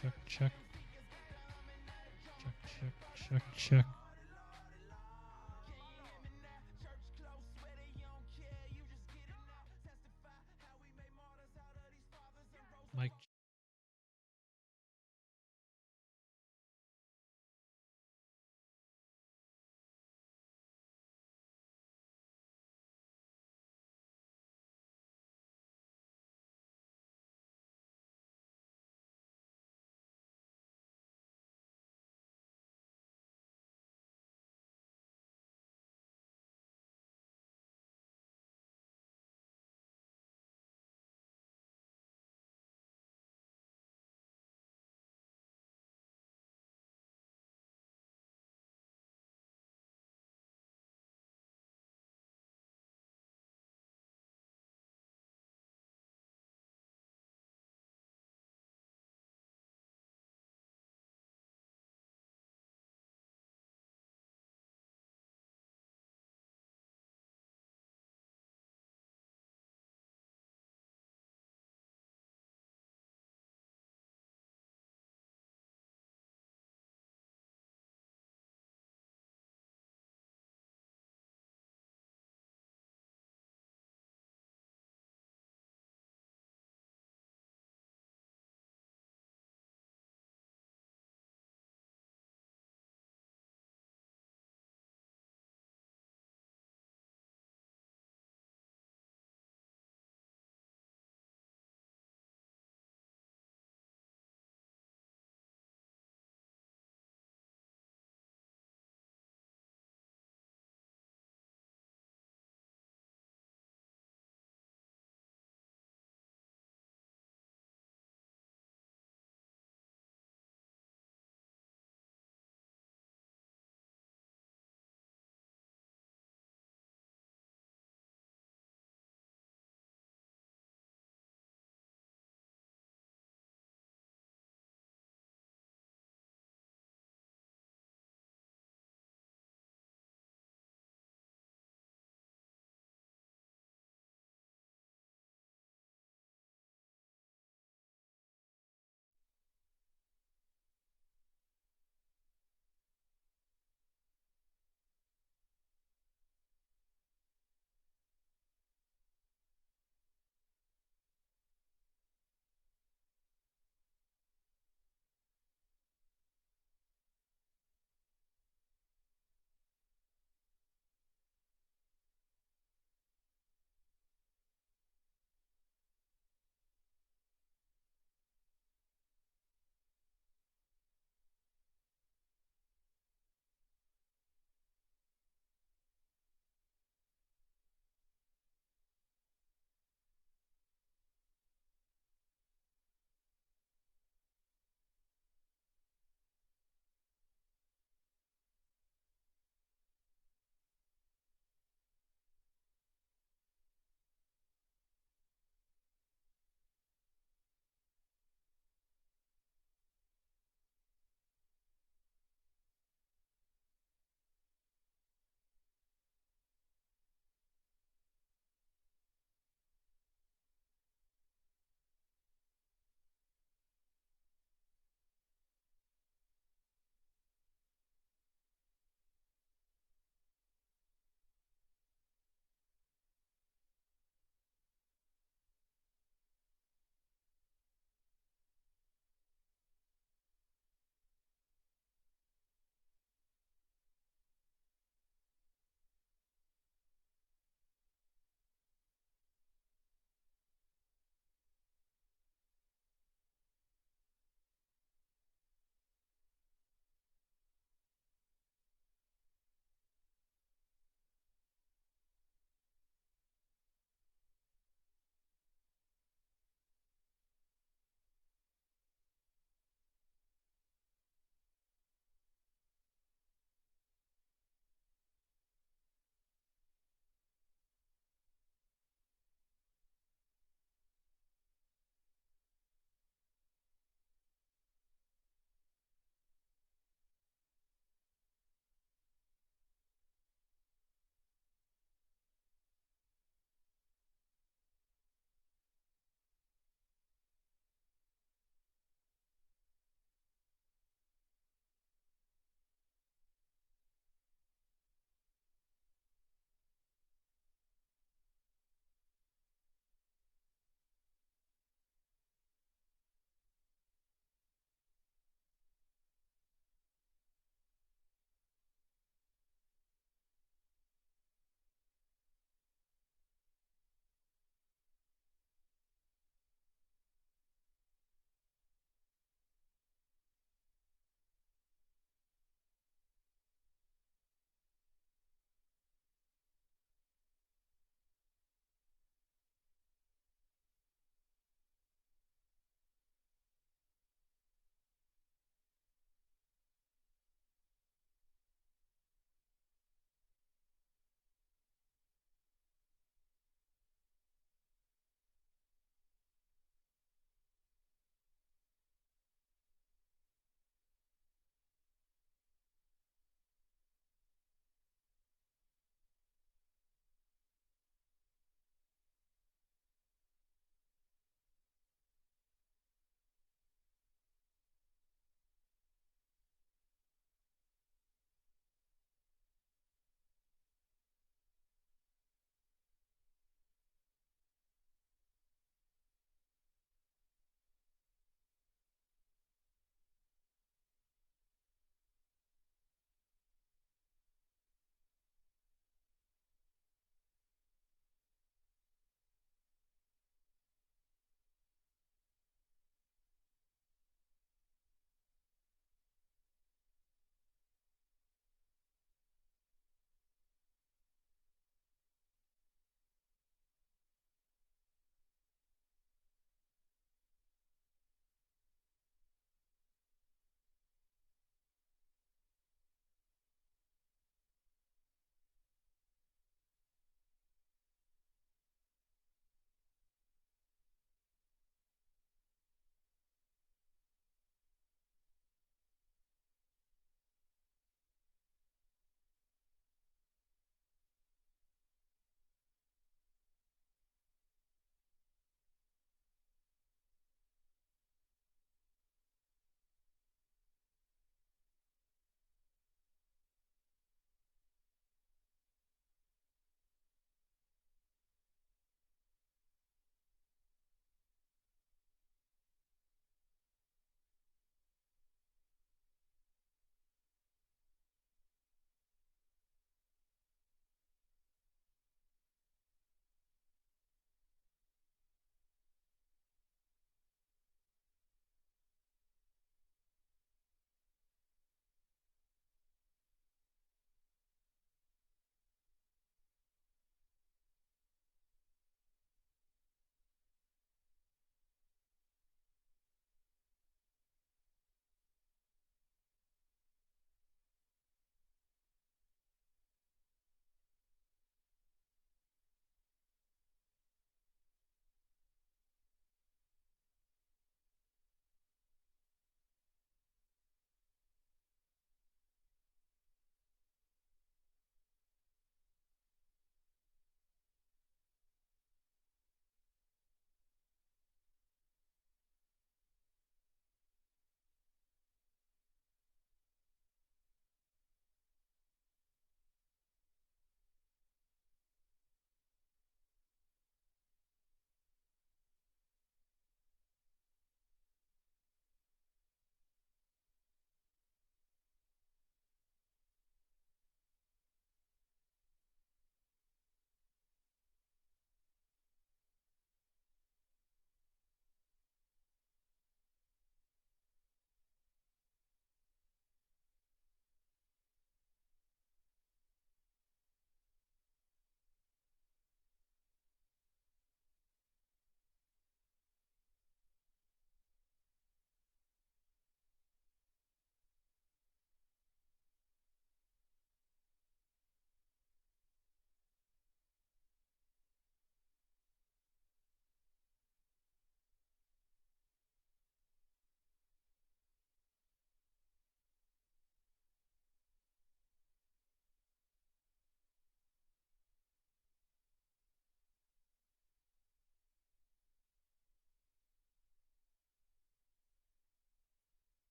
check, check. Check, check, check, check. Mike.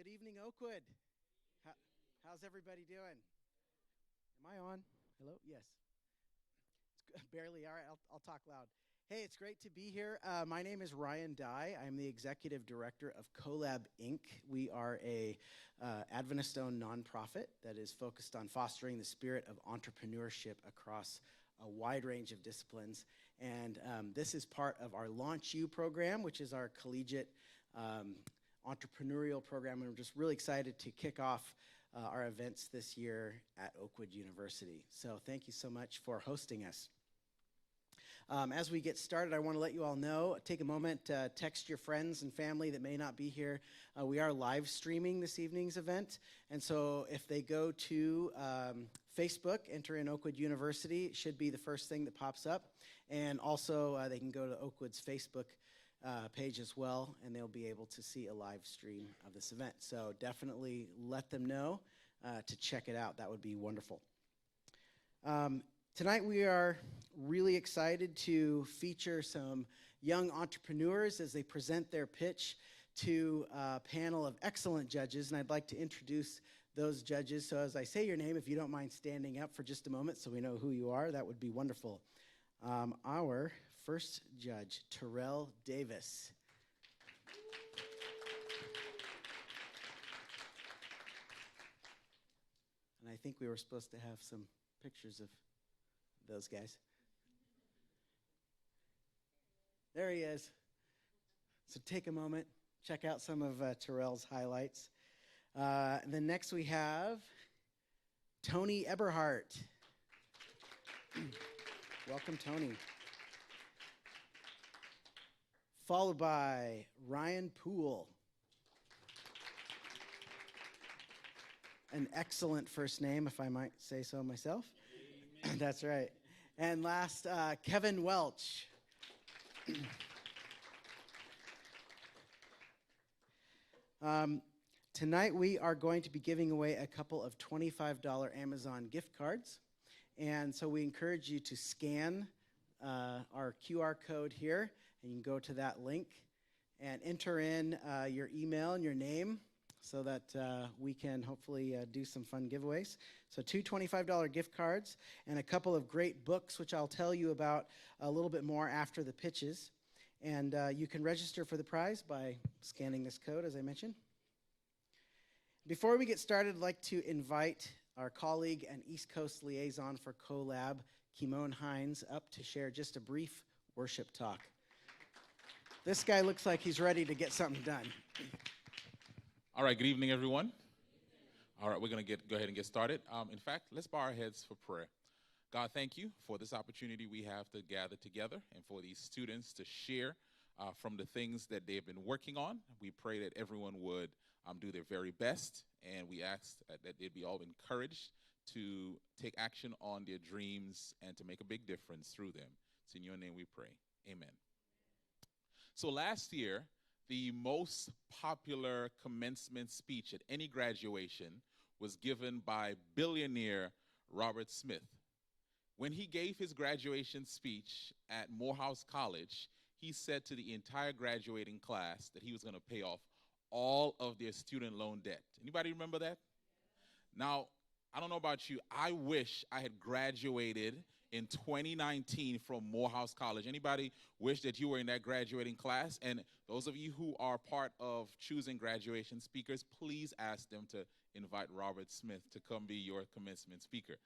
Good evening, Oakwood. How's everybody doing? Am I on? Hello? Yes. Barely. All right, I'll talk loud. Hey, it's great to be here. My name is Ryan Dye. I'm the executive director of CoLab, Inc. We are a Adventist-owned nonprofit that is focused on fostering the spirit of entrepreneurship across a wide range of disciplines. And this is part of our LaunchU program, which is our collegiate entrepreneurial program. And we're just really excited to kick off our events this year at Oakwood University. So thank you so much for hosting us. As we get started, I want to let you all know, take a moment, text your friends and family that may not be here. We are live streaming this evening's event. And so if they go to Facebook, enter in Oakwood University, it should be the first thing that pops up. And also they can go to Oakwood's Facebook page as well, and they'll be able to see a live stream of this event. So definitely let them know to check it out. That would be wonderful. Tonight we are really excited to feature some young entrepreneurs as they present their pitch to a panel of excellent judges, and I'd like to introduce those judges. So as I say your name, if you don't mind standing up for just a moment so we know who you are, that would be wonderful. Our first judge, Terrell Davis. And I think we were supposed to have some pictures of those guys. There he is. So take a moment, check out some of Terrell's highlights. And then next we have Tony Eberhardt. Welcome, Tony. Followed by Ryan Poole. An excellent first name, if I might say so myself. That's right. And last, Kevin Welch. Tonight we are going to be giving away a couple of $25 Amazon gift cards. And so we encourage you to scan our QR code here, and you can go to that link and enter in your email and your name so that we can hopefully do some fun giveaways. So 2 $25 gift cards and a couple of great books, which I'll tell you about a little bit more after the pitches. And you can register for the prize by scanning this code, as I mentioned. Before we get started, I'd like to invite our colleague and East Coast liaison for CoLab, Kimon Hines, up to share just a brief worship talk. This guy looks like he's ready to get something done. All right, good evening, everyone. All right, we're going to go ahead and get started. In fact, let's bow our heads for prayer. God, thank you for this opportunity we have to gather together and for these students to share from the things that they've been working on. We pray that everyone would do their very best, and we ask that they'd be all encouraged to take action on their dreams and to make a big difference through them. It's in your name we pray. Amen. So last year, the most popular commencement speech at any graduation was given by billionaire Robert Smith. When he gave his graduation speech at Morehouse College, he said to the entire graduating class that he was going to pay off all of their student loan debt. Anybody remember that? Now, I don't know about you. I wish I had graduated in 2019 from Morehouse College. Anybody wish that you were in that graduating class? And those of you who are part of choosing graduation speakers, please ask them to invite Robert Smith to come be your commencement speaker.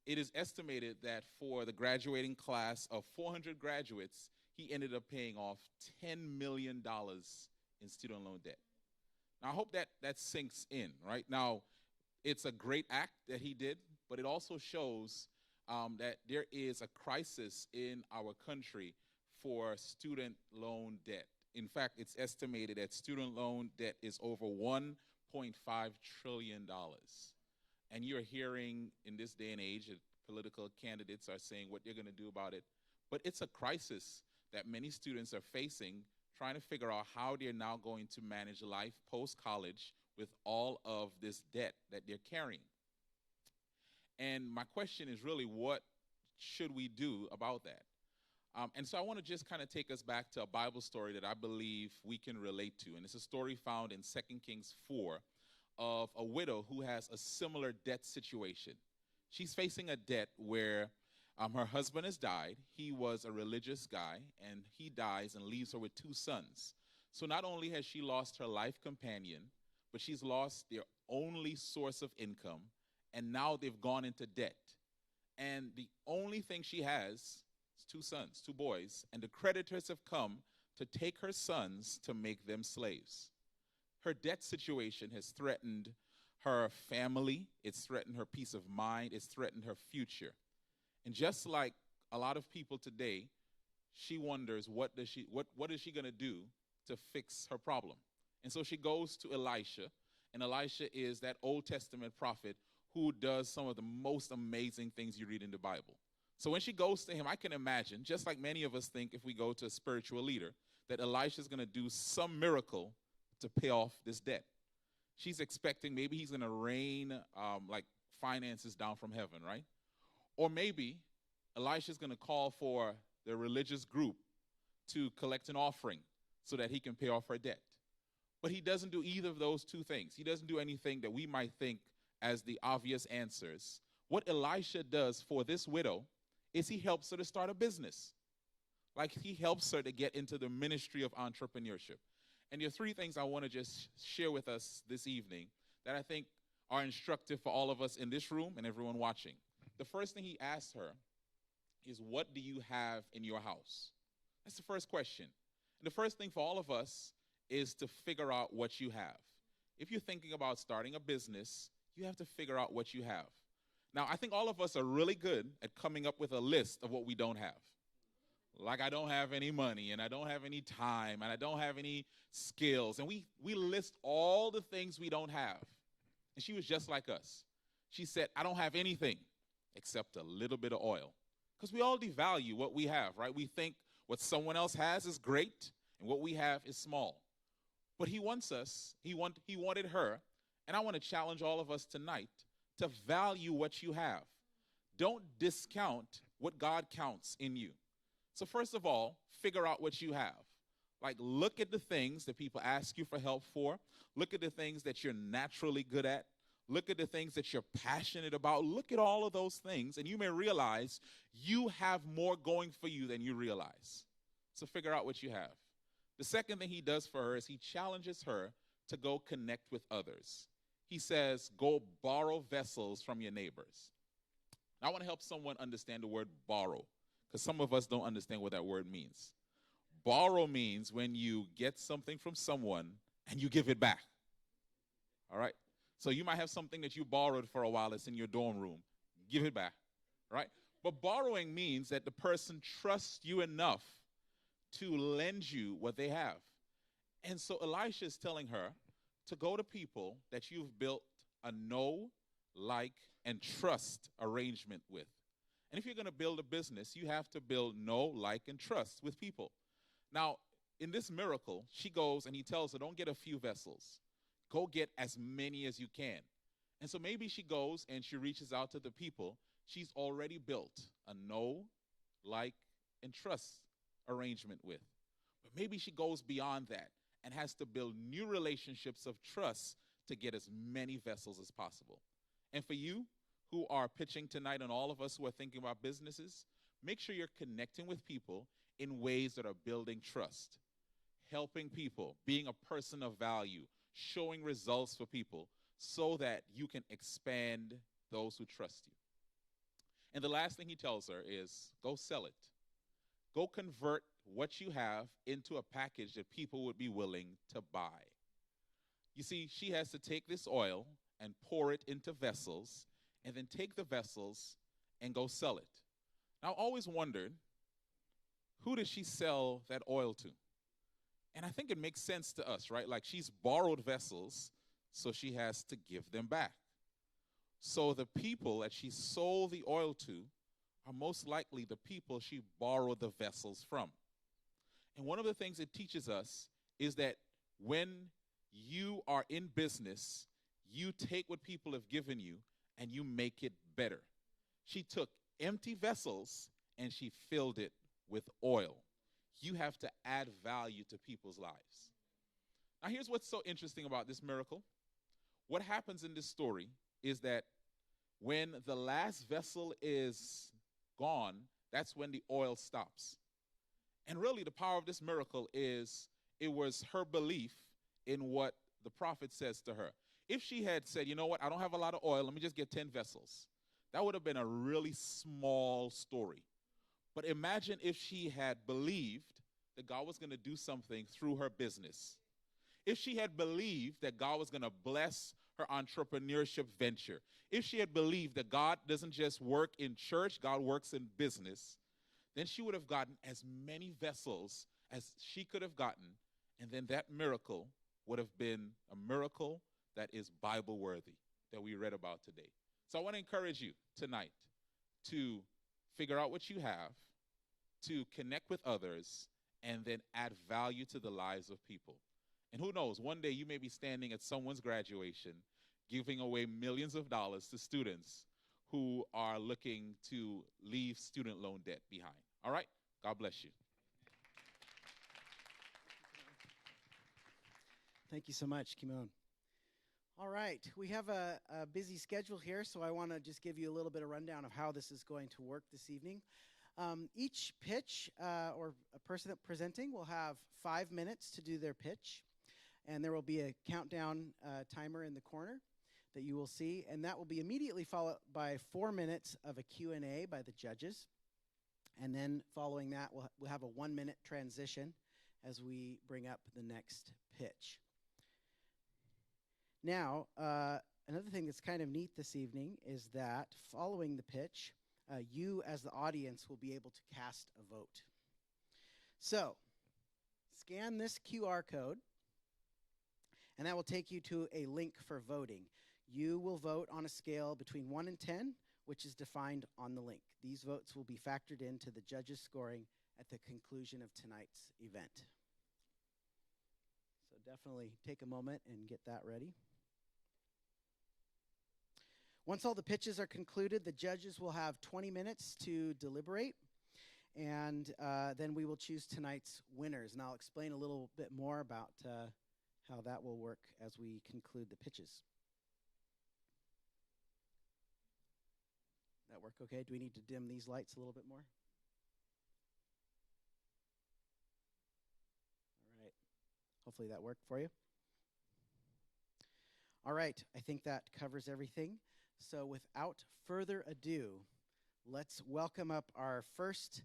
It is estimated that for the graduating class of 400 graduates, he ended up paying off $10 million in student loan debt. Now, I hope that sinks in, right? Now, it's a great act that he did, but it also shows that there is a crisis in our country for student loan debt. In fact, it's estimated that student loan debt is over $1.5 trillion. And you're hearing in this day and age that political candidates are saying what they're going to do about it. But it's a crisis that many students are facing, trying to figure out how they're now going to manage life post-college with all of this debt that they're carrying. And my question is really, what should we do about that? And so I want to just kind of take us back to a Bible story that I believe we can relate to. And it's a story found in 2 Kings 4 of a widow who has a similar debt situation. She's facing a debt where her husband has died. He was a religious guy, and he dies and leaves her with 2 sons. So not only has she lost her life companion, but she's lost their only source of income, and now they've gone into debt. And the only thing she has is 2 sons, 2 boys, and the creditors have come to take her sons to make them slaves. Her debt situation has threatened her family, it's threatened her peace of mind, it's threatened her future. And just like a lot of people today, she wonders what is she going to do to fix her problem. And so she goes to Elisha, and Elisha is that Old Testament prophet who does some of the most amazing things you read in the Bible. So when she goes to him, I can imagine, just like many of us think if we go to a spiritual leader, that Elisha is going to do some miracle to pay off this debt. She's expecting maybe he's going to rain like finances down from heaven, right? Or maybe Elisha's going to call for the religious group to collect an offering so that he can pay off her debt. But he doesn't do either of those 2 things. He doesn't do anything that we might think as the obvious answers. What Elisha does for this widow is he helps her to start a business. Like he helps her to get into the ministry of entrepreneurship. And there are 3 things I want to just share with us this evening that I think are instructive for all of us in this room and everyone watching. The first thing he asked her is, what do you have in your house? That's the first question. And the first thing for all of us is to figure out what you have. If you're thinking about starting a business, you have to figure out what you have. Now, I think all of us are really good at coming up with a list of what we don't have. Like, I don't have any money, and I don't have any time, and I don't have any skills. And we list all the things we don't have. And she was just like us. She said, I don't have anything except a little bit of oil. Because we all devalue what we have, right? We think what someone else has is great, and what we have is small. But he wants us, he wanted her, and I want to challenge all of us tonight to value what you have. Don't discount what God counts in you. So first of all, figure out what you have. Like, look at the things that people ask you for help for. Look at the things that you're naturally good at. Look at the things that you're passionate about. Look at all of those things, and you may realize you have more going for you than you realize. So figure out what you have. The second thing he does for her is he challenges her to go connect with others. He says, go borrow vessels from your neighbors. I want to help someone understand the word borrow, because some of us don't understand what that word means. Borrow means when you get something from someone and you give it back. All right? So you might have something that you borrowed for a while. It's in your dorm room. Give it back. Right? But borrowing means that the person trusts you enough to lend you what they have. And so Elisha is telling her to go to people that you've built a know, like, and trust arrangement with. And if you're going to build a business, you have to build know, like, and trust with people. Now, in this miracle, she goes and he tells her, don't get a few vessels. Go get as many as you can. And so maybe she goes and she reaches out to the people she's already built a know, like, and trust arrangement with. But maybe she goes beyond that and has to build new relationships of trust to get as many vessels as possible. And for you who are pitching tonight, and all of us who are thinking about businesses, make sure you're connecting with people in ways that are building trust, helping people, being a person of value, showing results for people so that you can expand those who trust you. And the last thing he tells her is, go sell it. Go convert what you have into a package that people would be willing to buy. You see, she has to take this oil and pour it into vessels, and then take the vessels and go sell it. Now, I've always wondered, who does she sell that oil to? And I think it makes sense to us, right? Like, she's borrowed vessels, so she has to give them back. So the people that she sold the oil to are most likely the people she borrowed the vessels from. And one of the things it teaches us is that when you are in business, you take what people have given you and you make it better. She took empty vessels and she filled it with oil. You have to add value to people's lives. Now, here's what's so interesting about this miracle. What happens in this story is that when the last vessel is gone, that's when the oil stops. And really, the power of this miracle is it was her belief in what the prophet says to her. If she had said, you know what, I don't have a lot of oil, let me just get 10 vessels, that would have been a really small story. But imagine if she had believed that God was going to do something through her business. If she had believed that God was going to bless her entrepreneurship venture. If she had believed that God doesn't just work in church, God works in business, then she would have gotten as many vessels as she could have gotten, and then that miracle would have been a miracle that is Bible worthy, that we read about today. So I want to encourage you tonight to figure out what you have, to connect with others, and then add value to the lives of people. And who knows, one day you may be standing at someone's graduation, giving away millions of dollars to students who are looking to leave student loan debt behind. All right? God bless you. Thank you so much, Kimon. All right, we have a busy schedule here, so I want to just give you a little bit of rundown of how this is going to work this evening. Each pitch or a person presenting will have 5 minutes to do their pitch, and there will be a countdown timer in the corner that you will see, and that will be immediately followed by 4 minutes of a Q&A by the judges, and then following that, we'll have a 1-minute transition as we bring up the next pitch. Now, another thing that's kind of neat this evening is that following the pitch, you as the audience will be able to cast a vote. So, scan this QR code, and that will take you to a link for voting. You will vote on a scale between 1 and 10, which is defined on the link. These votes will be factored into the judges' scoring at the conclusion of tonight's event. So definitely take a moment and get that ready. Once all the pitches are concluded, the judges will have 20 minutes to deliberate, and then we will choose tonight's winners. And I'll explain a little bit more about how that will work as we conclude the pitches. That work okay? Do we need to dim these lights a little bit more? All right. Hopefully that worked for you. All right. I think that covers everything. So without further ado, let's welcome up our first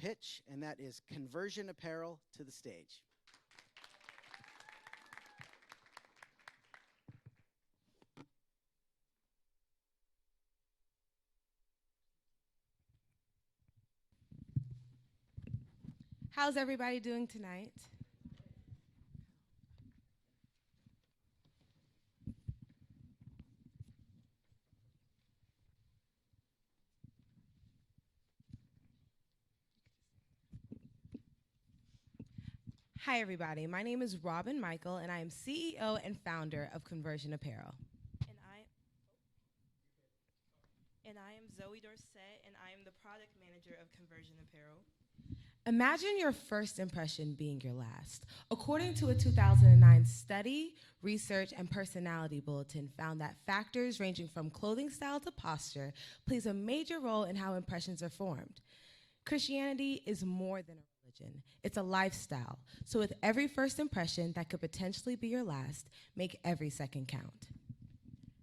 pitch, and that is Conversion Apparel to the stage. How's everybody doing tonight? Hi, everybody. My name is Robin Michael, and I am CEO and founder of Conversion Apparel. And I am Zoe Dorset, and I am the product manager of Conversion Apparel. Imagine your first impression being your last. According to a 2009 study, research, and personality bulletin found that factors ranging from clothing style to posture plays a major role in how impressions are formed. Christianity is more than a religion. It's a lifestyle. So with every first impression that could potentially be your last, make every second count.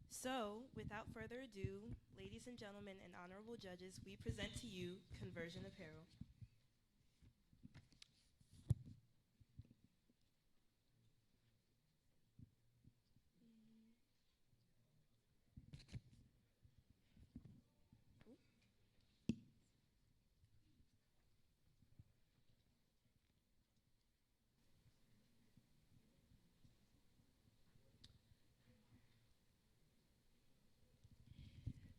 So, without further ado, ladies and gentlemen and honorable judges, we present to you Conversion Apparel.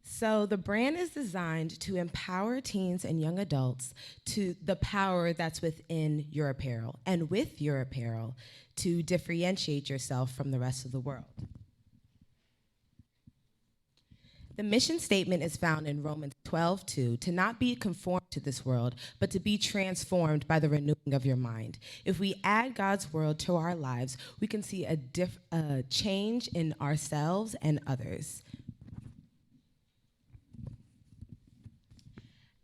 So the brand is designed to empower teens and young adults to the power that's within your apparel, and with your apparel, to differentiate yourself from the rest of the world. The mission statement is found in Romans 12:2, to not be conformed to this world, but to be transformed by the renewing of your mind. If we add God's word to our lives, we can see a change in ourselves and others.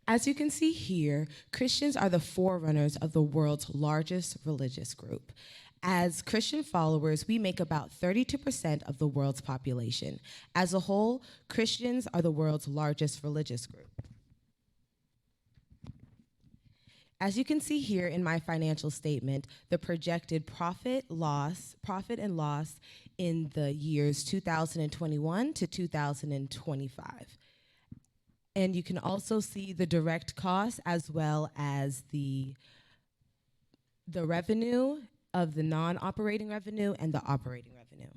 As you can see here, Christians are the forerunners of the world's largest religious group. As Christian followers, we make about 32% of the world's population. As a whole, Christians are the world's largest religious group. As you can see here in my financial statement, the projected profit and loss in the years 2021 to 2025. And you can also see the direct costs as well as the revenue of the non-operating revenue and the operating revenue.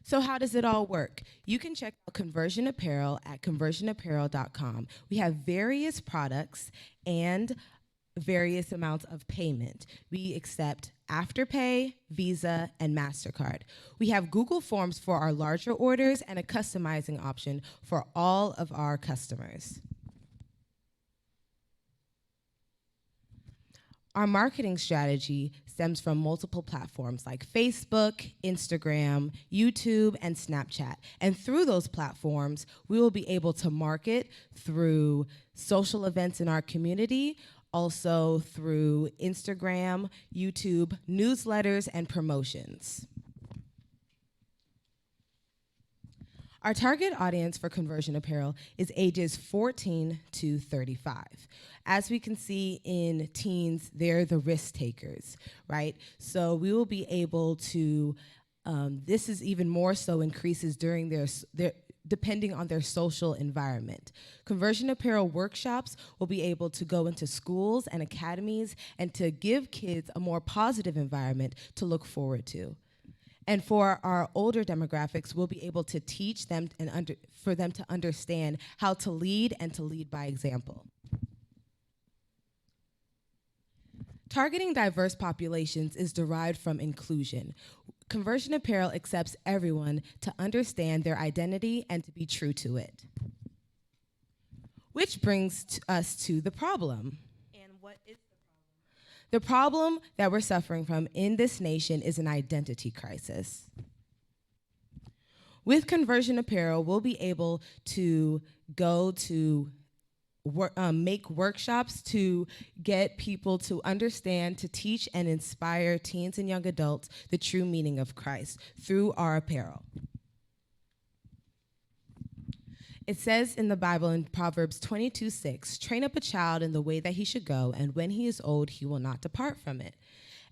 So how does it all work? You can check out Conversion Apparel at conversionapparel.com. We have various products and various amounts of payment. We accept Afterpay, Visa, and MasterCard. We have Google Forms for our larger orders and a customizing option for all of our customers. Our marketing strategy stems from multiple platforms like Facebook, Instagram, YouTube, and Snapchat. And through those platforms, we will be able to market through social events in our community, also through Instagram, YouTube, newsletters, and promotions. Our target audience for Conversion Apparel is ages 14 to 35. As we can see in teens, they're the risk takers, right? So we will be able to, this is even more so increases during their depending on their social environment. Conversion Apparel workshops will be able to go into schools and academies and to give kids a more positive environment to look forward to. And for our older demographics, we'll be able to teach them and for them to understand how to lead and to lead by example. Targeting diverse populations is derived from inclusion. Conversion Apparel accepts everyone to understand their identity and to be true to it. Which brings us to the problem. And what is the problem that we're suffering from in this nation is an identity crisis. With Conversion Apparel, we'll be able to go to make workshops to get people to understand, to teach, and inspire teens and young adults the true meaning of Christ through our apparel. It says in the Bible in Proverbs 22:6, train up a child in the way that he should go, and when he is old, he will not depart from it.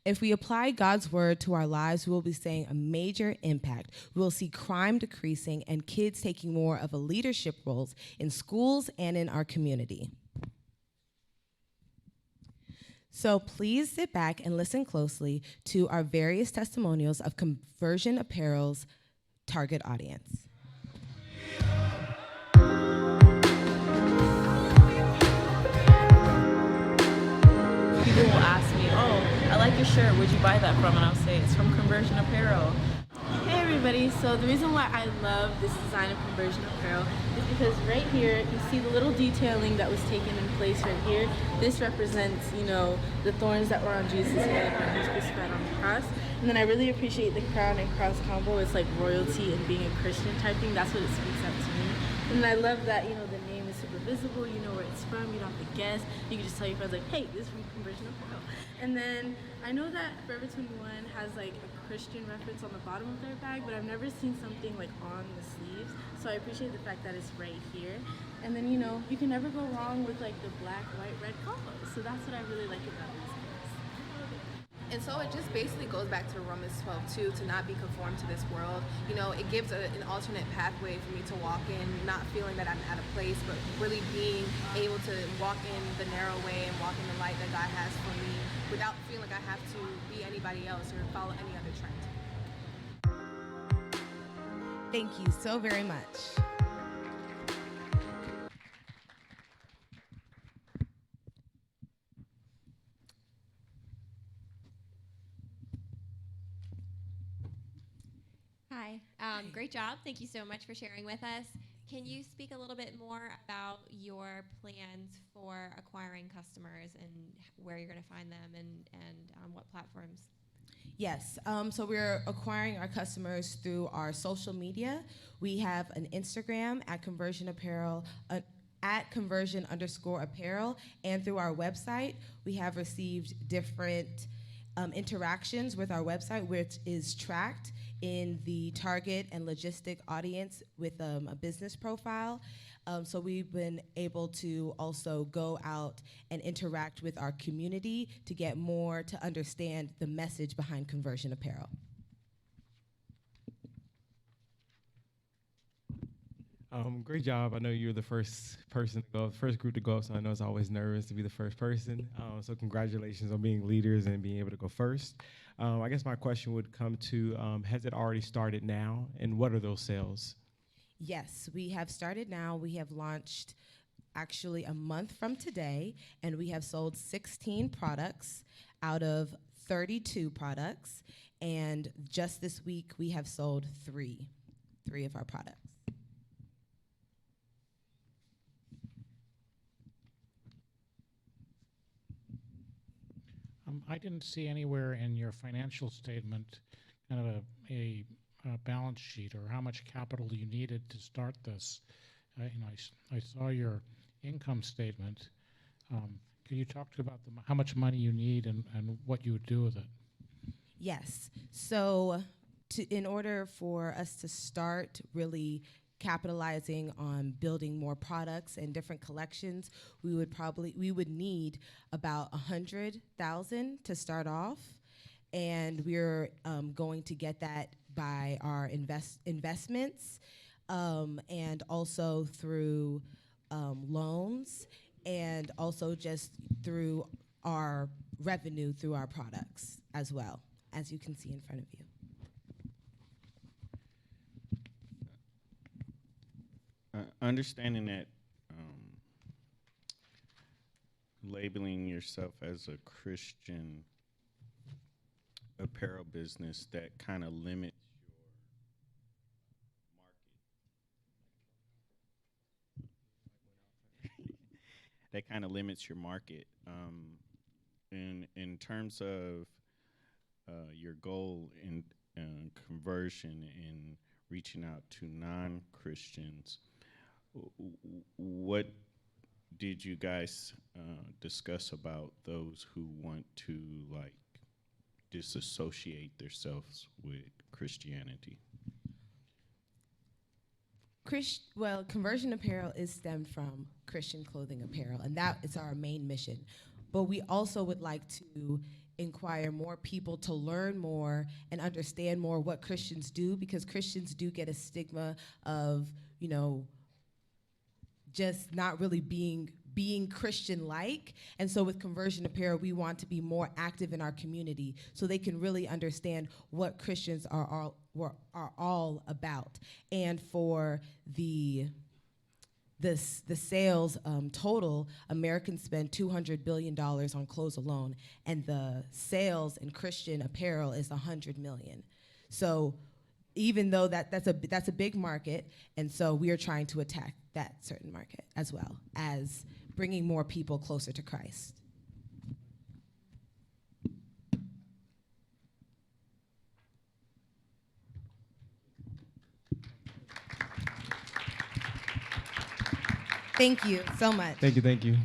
If we apply God's word to our lives, we will be seeing a major impact. We will see crime decreasing and kids taking more of a leadership roles in schools and in our community. So please sit back and listen closely to our various testimonials of Conversion Apparel's target audience. People will ask me, oh, I like your shirt, where'd you buy that from? And I'll say, it's from Conversion Apparel. Hey everybody, so the reason why I love this design of Conversion Apparel is because right here, you see the little detailing that was taken in place right here. This represents, the thorns that were on Jesus' head when he was crucified on the cross. And then I really appreciate the crown and cross combo. It's like royalty and being a Christian type thing. That's what it speaks out to me. And I love that, the name is super visible. You know where it's from. You don't have to guess. You can just tell your friends, like, hey, this is from Conversion Apparel. And then I know that Forever 21 has like a Christian reference on the bottom of their bag, but I've never seen something like on the sleeves. So I appreciate the fact that it's right here. And then, you can never go wrong with like the black, white, red combo. So that's what I really like about this. And so it just basically goes back to Romans 12:2, to not be conformed to this world. It gives an alternate pathway for me to walk in, not feeling that I'm at a place, but really being able to walk in the narrow way and walk in the light that God has for me without feeling like I have to be anybody else or follow any other trend. Thank you so very much. Hi. Great job. Thank you so much for sharing with us. Can you speak a little bit more about your plans for acquiring customers and where you're going to find them and on what platforms? Yes, so we're acquiring our customers through our social media. We have an Instagram at Conversion Apparel, at conversion_apparel, and through our website. We have received different interactions with our website, which is tracked in the target and logistic audience with a business profile. So we've been able to also go out and interact with our community to get more to understand the message behind Conversion Apparel. Great job. I know you're the first person to go, first group to go up, so I know it's always nervous to be the first person. So congratulations on being leaders and being able to go first. I guess my question would come to, has it already started now, and what are those sales? Yes, we have started now. We have launched actually a month from today, and we have sold 16 products out of 32 products, and just this week we have sold three of our products. I didn't see anywhere in your financial statement kind of a balance sheet or how much capital you needed to start this. I saw your income statement. Can you talk about how much money you need and what you would do with it? Yes. So in order for us to start really capitalizing on building more products and different collections, we would need about $100,000 to start off, and we're going to get that by our investments and also through loans, and also just through our revenue through our products as well, as you can see in front of you. Understanding that labeling yourself as a Christian apparel business, that kind of limits your market. That kind of limits your market. In terms of your goal in conversion and reaching out to non-Christians, what did you guys discuss about those who want to disassociate themselves with Christianity? Well, Conversion Apparel is stemmed from Christian clothing apparel, and that is our main mission. But we also would like to inquire more people to learn more and understand more what Christians do, because Christians do get a stigma of, just not really being Christian-like. And so with Conversion Apparel, we want to be more active in our community so they can really understand what Christians are all about. And for the sales total, Americans spend $200 billion on clothes alone, and the sales in Christian apparel is $100 million. So even though that's a big market, and so we are trying to attack that certain market as well as bringing more people closer to Christ. Thank you so much. Thank you, thank you.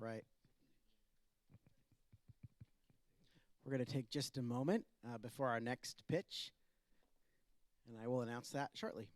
All right. We're going to take just a moment before our next pitch, and I will announce that shortly.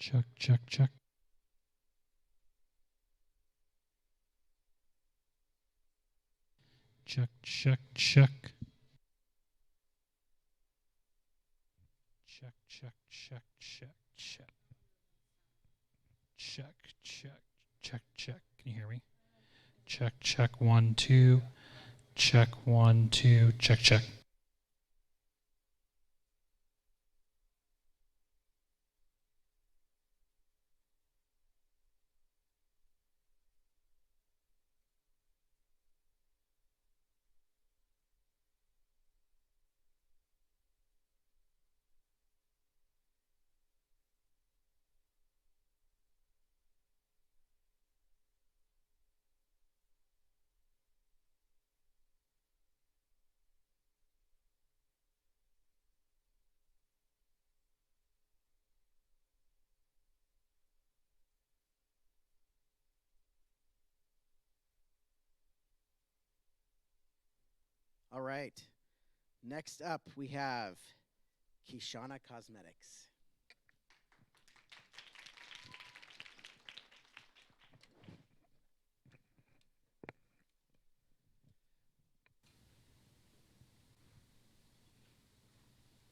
Check, check, check. Check, check, check. Check, check, check, check, check. Check, check, check, check. Can you hear me? Check, check, 1, 2. Check, 1, 2. Check, check. All right. Next up, we have KeyShauna Cosmetics.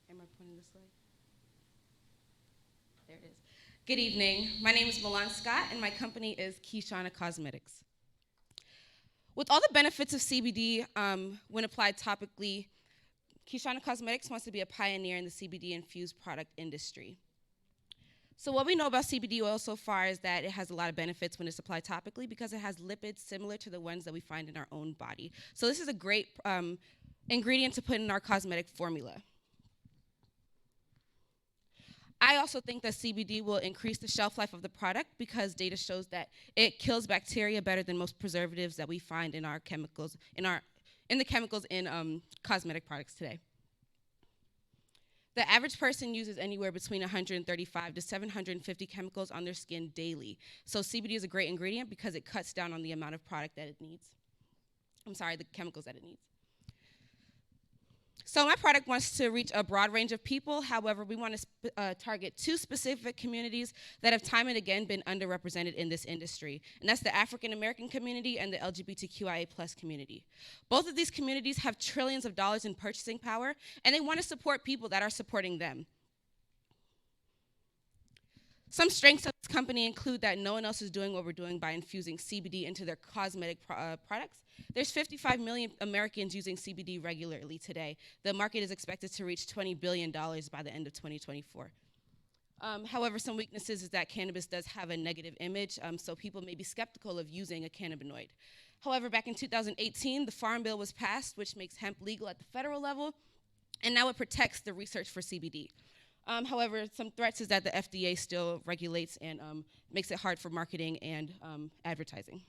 Am I pointing this way? There it is. Good evening. My name is Milan Scott, and my company is KeyShauna Cosmetics. With all the benefits of CBD when applied topically, KeyShauna Cosmetics wants to be a pioneer in the CBD-infused product industry. So what we know about CBD oil so far is that it has a lot of benefits when it's applied topically because it has lipids similar to the ones that we find in our own body. So this is a great ingredient to put in our cosmetic formula. I also think that CBD will increase the shelf life of the product because data shows that it kills bacteria better than most preservatives that we find in our chemicals, in the chemicals in cosmetic products today. The average person uses anywhere between 135 to 750 chemicals on their skin daily. So CBD is a great ingredient because it cuts down on the amount of product that it needs. The chemicals that it needs. So my product wants to reach a broad range of people. However, we want to target two specific communities that have time and again been underrepresented in this industry. And that's the African American community and the LGBTQIA+ community. Both of these communities have trillions of dollars in purchasing power, and they want to support people that are supporting them. Some strengths of this company include that no one else is doing what we're doing by infusing CBD into their cosmetic products. There's 55 million Americans using CBD regularly today. The market is expected to reach $20 billion by the end of 2024. However, some weaknesses is that cannabis does have a negative image, so people may be skeptical of using a cannabinoid. However, back in 2018, the Farm Bill was passed, which makes hemp legal at the federal level, and now it protects the research for CBD. However, some threats is that the FDA still regulates and makes it hard for marketing and advertising.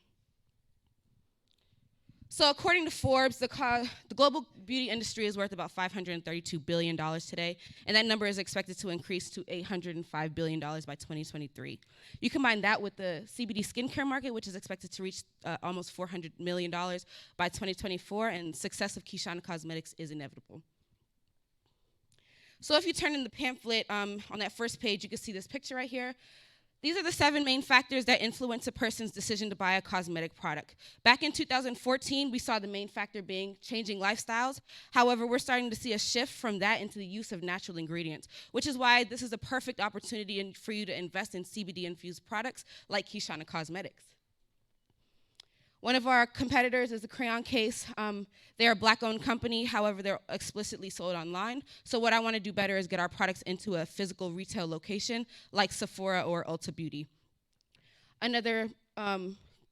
So according to Forbes, the global beauty industry is worth about $532 billion today, and that number is expected to increase to $805 billion by 2023. You combine that with the CBD skincare market, which is expected to reach almost $400 million by 2024, and success of KeyShauna Cosmetics is inevitable. So if you turn in the pamphlet on that first page, you can see this picture right here. These are the 7 main factors that influence a person's decision to buy a cosmetic product. Back in 2014, we saw the main factor being changing lifestyles. However, we're starting to see a shift from that into the use of natural ingredients, which is why this is a perfect opportunity for you to invest in CBD-infused products like KeyShauna Cosmetics. One of our competitors is the Crayon Case. They're a Black-owned company, however, they're explicitly sold online. So what I want to do better is get our products into a physical retail location like Sephora or Ulta Beauty. Another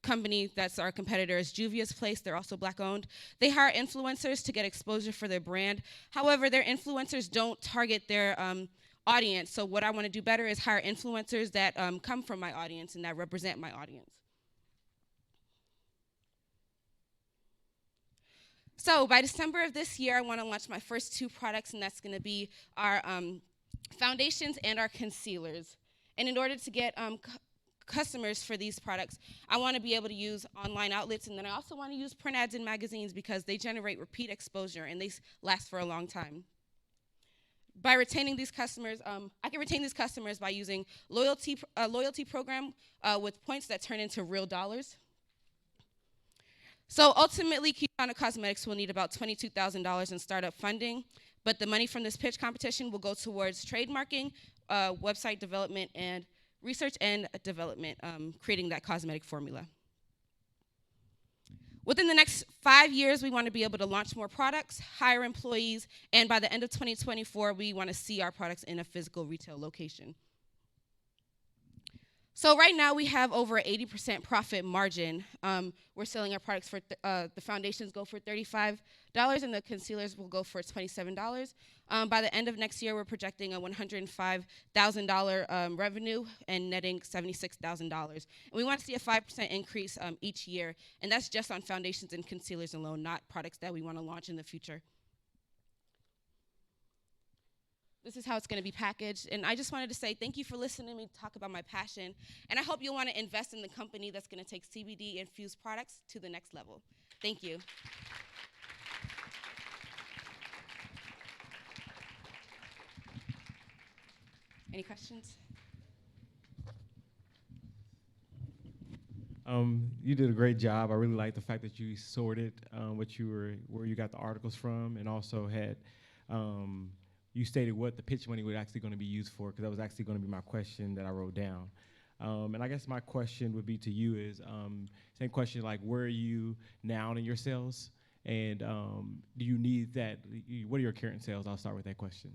company that's our competitor is Juvia's Place. They're also Black-owned. They hire influencers to get exposure for their brand. However, their influencers don't target their audience. So what I want to do better is hire influencers that come from my audience and that represent my audience. So by December of this year, I want to launch my first 2 products, and that's going to be our foundations and our concealers. And in order to get customers for these products, I want to be able to use online outlets, and then I also want to use print ads in magazines because they generate repeat exposure, and they last for a long time. by retaining these customers, I can retain these customers by using loyalty program with points that turn into real dollars. So ultimately, KeyShauna Cosmetics will need about $22,000 in startup funding, but the money from this pitch competition will go towards trademarking, website development, and research and development, creating that cosmetic formula. Within the next 5 years, we want to be able to launch more products, hire employees, and by the end of 2024, we want to see our products in a physical retail location. So right now, we have over 80% profit margin. We're selling our products for, the foundations go for $35, and the concealers will go for $27. By the end of next year, we're projecting a $105,000 revenue and netting $76,000. And we want to see a 5% increase each year, and that's just on foundations and concealers alone, not products that we want to launch in the future. This is how it's going to be packaged. And I just wanted to say thank you for listening to me talk about my passion. And I hope you'll want to invest in the company that's going to take CBD-infused products to the next level. Thank you. Any questions? You did a great job. I really like the fact that you sorted where you got the articles from, and also had you stated what the pitch money was actually going to be used for, because that was actually going to be my question that I wrote down. And I guess my question would be to you is, same question, like where are you now in your sales? And do you need that, what are your current sales? I'll start with that question.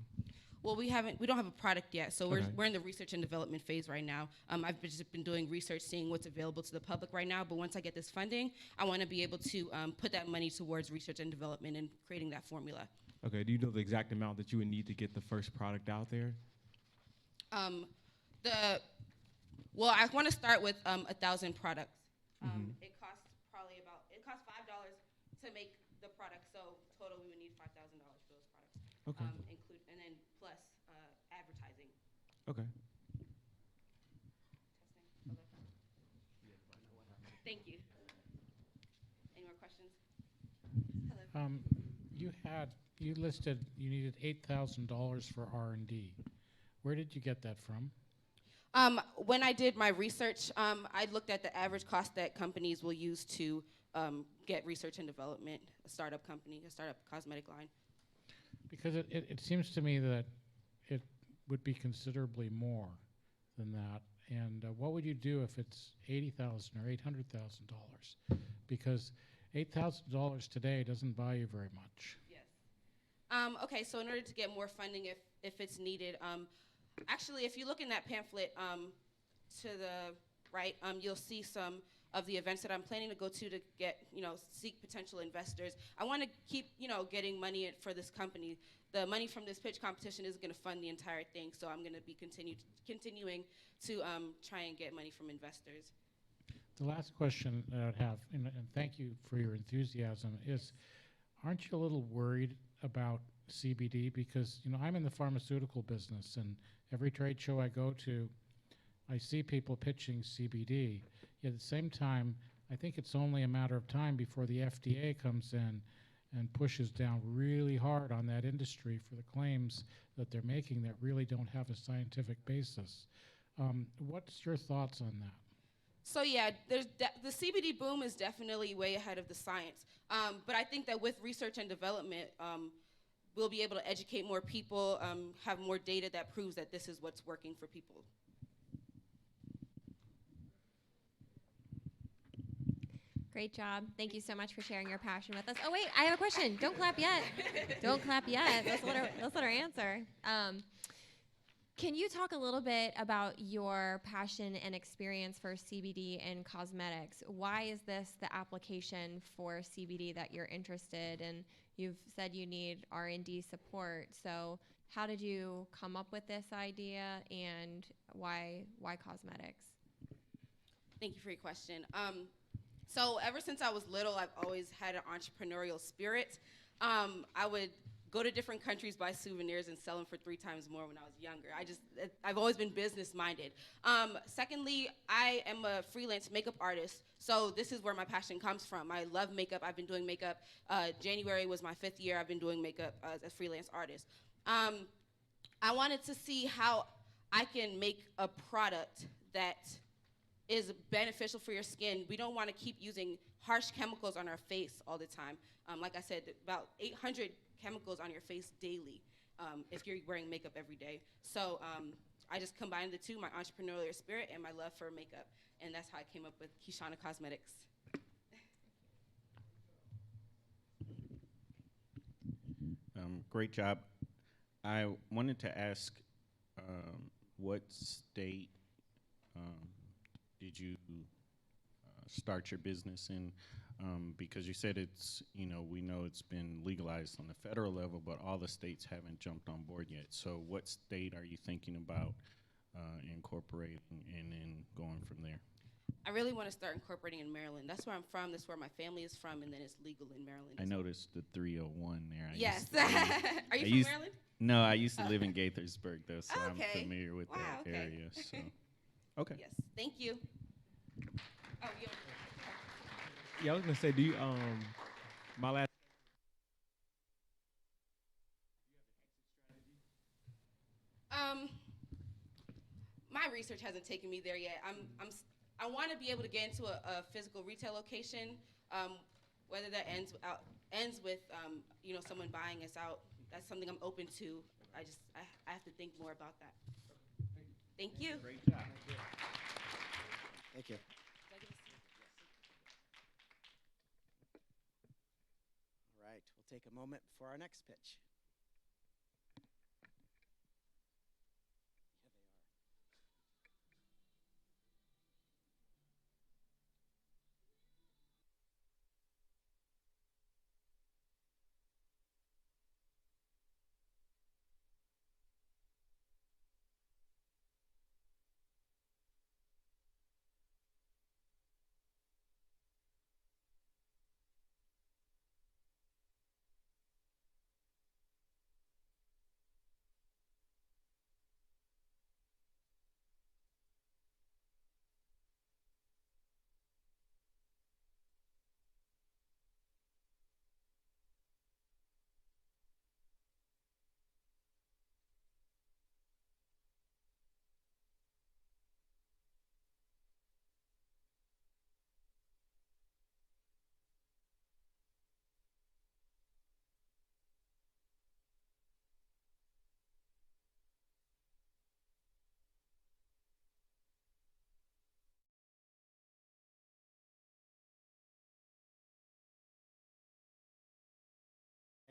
Well, we don't have a product yet, so we're in the research and development phase right now. I've just been doing research, seeing what's available to the public right now, but once I get this funding, I want to be able to put that money towards research and development and creating that formula. Okay, do you know the exact amount that you would need to get the first product out there? Well, I want to start with 1,000 products. It costs $5 to make the product, so total we would need $5,000 for those products. Okay. And then plus advertising. Okay. Thank you. Any more questions? You listed you needed $8,000 for R&D. Where did you get that from? When I did my research, I looked at the average cost that companies will use to get research and development, a startup company, a startup cosmetic line. Because it seems to me that it would be considerably more than that. And what would you do if it's $80,000 or $800,000? Because $8,000 today doesn't buy you very much. Yes. Okay, so in order to get more funding, if it's needed, actually, if you look in that pamphlet to the right, you'll see some of the events that I'm planning to go to get, seek potential investors. I want to keep, getting money for this company. The money from this pitch competition isn't going to fund the entire thing, so I'm going to be continuing to try and get money from investors. The last question that I'd have, and thank you for your enthusiasm, is aren't you a little worried about CBD? Because, I'm in the pharmaceutical business, and every trade show I go to, I see people pitching CBD. Yet at the same time, I think it's only a matter of time before the FDA comes in and pushes down really hard on that industry for the claims that they're making that really don't have a scientific basis. What's your thoughts on that? So yeah, the CBD boom is definitely way ahead of the science. But I think that with research and development, we'll be able to educate more people, have more data that proves that this is what's working for people. Great job. Thank you so much for sharing your passion with us. Oh, wait, I have a question. Don't clap yet. Don't clap yet. Let's let her answer. Can you talk a little bit about your passion and experience for CBD and cosmetics? Why is this the application for CBD that you're interested in? You've said you need R&D support. So how did you come up with this idea, and why cosmetics? Thank you for your question. So ever since I was little, I've always had an entrepreneurial spirit. I would go to different countries, buy souvenirs, and sell them for 3 times more when I was younger. I've always been business-minded. Secondly, I am a freelance makeup artist, so this is where my passion comes from. I love makeup. I've been doing makeup. January was my 5th year. I've been doing makeup as a freelance artist. I wanted to see how I can make a product that is beneficial for your skin. We don't want to keep using harsh chemicals on our face all the time. Like I said, about 800 chemicals on your face daily if you're wearing makeup every day. So I just combined the two, my entrepreneurial spirit and my love for makeup. And that's how I came up with KeyShauna Cosmetics. Great job. I wanted to ask, what state did you start your business in? Because you said it's, we know it's been legalized on the federal level, but all the states haven't jumped on board yet. So what state are you thinking about incorporating and then going from there? I really want to start incorporating in Maryland. That's where I'm from. That's where my family is from, and then it's legal in Maryland. I noticed the 301 there. Yes. Are you from Maryland? No, I used to live in Gaithersburg, though, so Okay. I'm familiar with that area. So, okay. Yes. Thank you. Oh, you. Yeah, I was gonna say, do you my last. My research hasn't taken me there yet. I want to be able to get into a physical retail location, whether that ends with someone buying us out. That's something I'm open to. I have to think more about that. Thank you. Great job. Thank you. All right, we'll take a moment for our next pitch.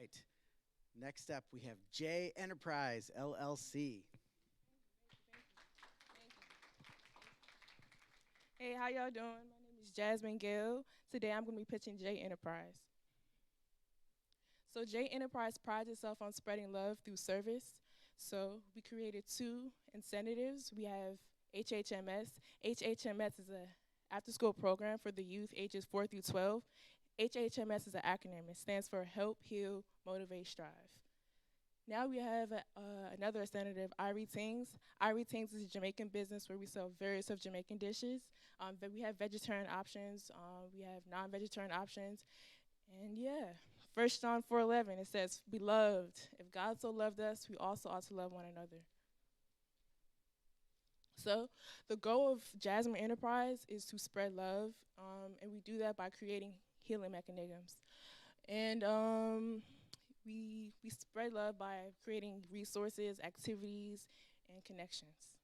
Right. Next up, we have J Enterprise, LLC. Hey, how y'all doing? My name is Jasmine Gill. Today I'm going to be pitching J Enterprise. So J Enterprise prides itself on spreading love through service. So we created two incentives. We have HHMS. HHMS is an after-school program for the youth ages 4 through 12. HHMS is an acronym. It stands for Help, Heal, Motivate, Strive. Now we have another incentive, Irie Tings. Irie Tings is a Jamaican business where we sell various of Jamaican dishes. But we have vegetarian options. We have non-vegetarian options. And yeah, 1 John 4:11, it says, "Beloved, if God so loved us, we also ought to love one another." So the goal of Jasmine Enterprise is to spread love, and we do that by creating healing mechanisms. And we spread love by creating resources, activities, and connections.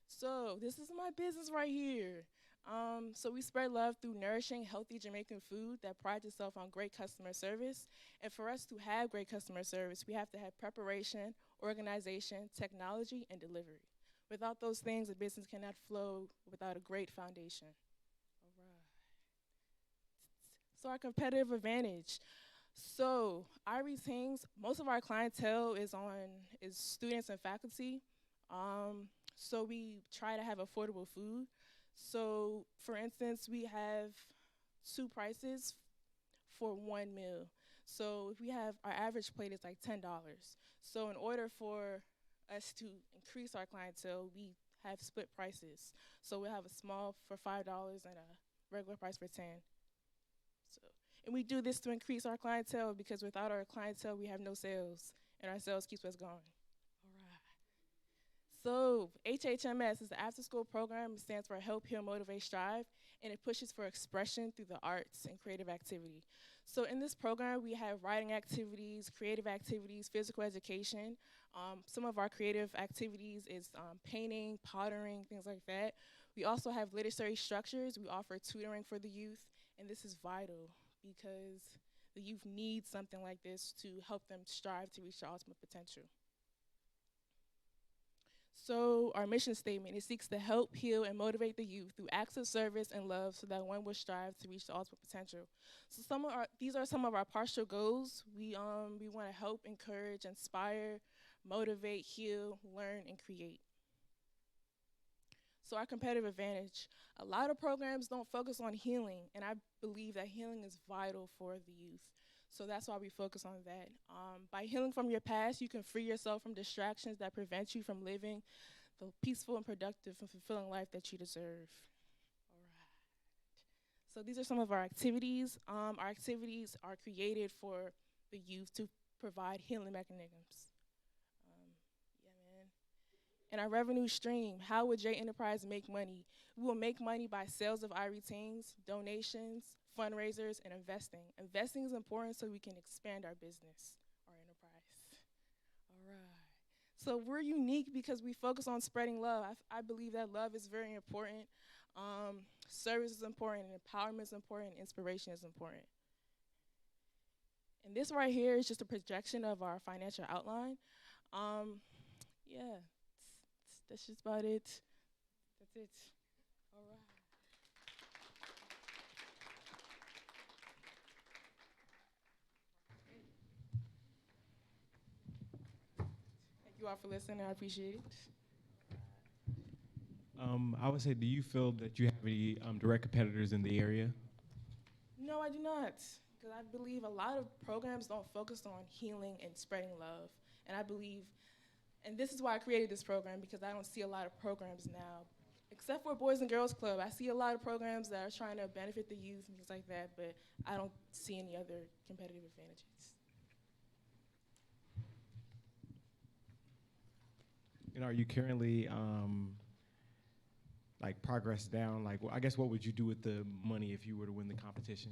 So this is my business right here. So we spread love through nourishing, healthy Jamaican food that prides itself on great customer service. And for us to have great customer service, we have to have preparation, organization, technology, and delivery. Without those things, a business cannot flow without a great foundation. All right. So our competitive advantage. So Irie Tings, most of our clientele is students and faculty. So we try to have affordable food. So for instance, we have 2 prices for 1 meal. So if we have, our average plate is like $10. So in order for us to increase our clientele, we have split prices. So we have a small for $5 and a regular price for 10. And we do this to increase our clientele because without our clientele, we have no sales. and our sales keeps us going. So HHMS is the after-school program. It stands for Help, Heal, Motivate, Strive, and it pushes for expression through the arts and creative activity. So in this program, we have writing activities, creative activities, physical education. Some of our creative activities is painting, pottering, things like that. We also have literary structures. We offer tutoring for the youth, and this is vital because the youth need something like this to help them strive to reach their ultimate potential. So our mission statement, it seeks to help, heal, and motivate the youth through acts of service and love so that one will strive to reach the ultimate potential. So these are some of our partial goals. We want to help, encourage, inspire, motivate, heal, learn, and create. So our competitive advantage, a lot of programs don't focus on healing, and I believe that healing is vital for the youth. So that's why we focus on that. By healing from your past, you can free yourself from distractions that prevent you from living the peaceful and productive and fulfilling life that you deserve. All right. So these are some of our activities. Our activities are created for the youth to provide healing mechanisms. And our revenue stream, how would J Enterprise make money? We will make money by sales of iRoutines, donations, fundraisers, and investing. Investing is important so we can expand our business, our enterprise. All right. So we're unique because we focus on spreading love. I believe that love is very important. Service is important, and empowerment is important, and inspiration is important. And this right here is just a projection of our financial outline. Yeah. That's just about it. That's it. All right. Thank you all for listening. I appreciate it. I would say, do you feel that you have any direct competitors in the area? No, I do not. Because I believe a lot of programs don't focus on healing and spreading love. And I believe, and this is why I created this program, because I don't see a lot of programs now, except for Boys and Girls Club. I see a lot of programs that are trying to benefit the youth and things like that, but I don't see any other competitive advantages. And are you currently like progress down? Like, well, I guess what would you do with the money if you were to win the competition?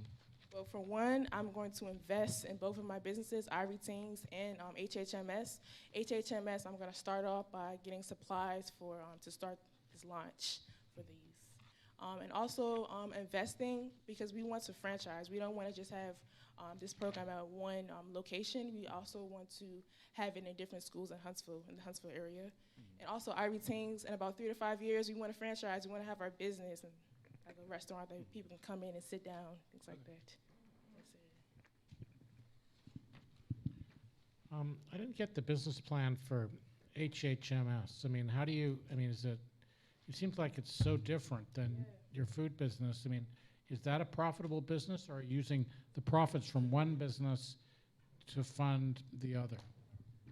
Well, for one, I'm going to invest in both of my businesses, iRoutines and HHMS. HHMS, I'm going to start off by getting supplies for to start this launch for the youth. And also investing, because we want to franchise. We don't want to just have this program at one location. We also want to have it in different schools in Huntsville, in the Huntsville area. And also iRoutines, in about 3 to 5 years, we want to franchise. We want to have our business and like a restaurant that people can come in and sit down, things like that. That's it. I didn't get the business plan for HHMS. I mean, how do you, I mean, it seems like it's so different than your food business. I mean, is that a profitable business, or are you using the profits from one business to fund the other?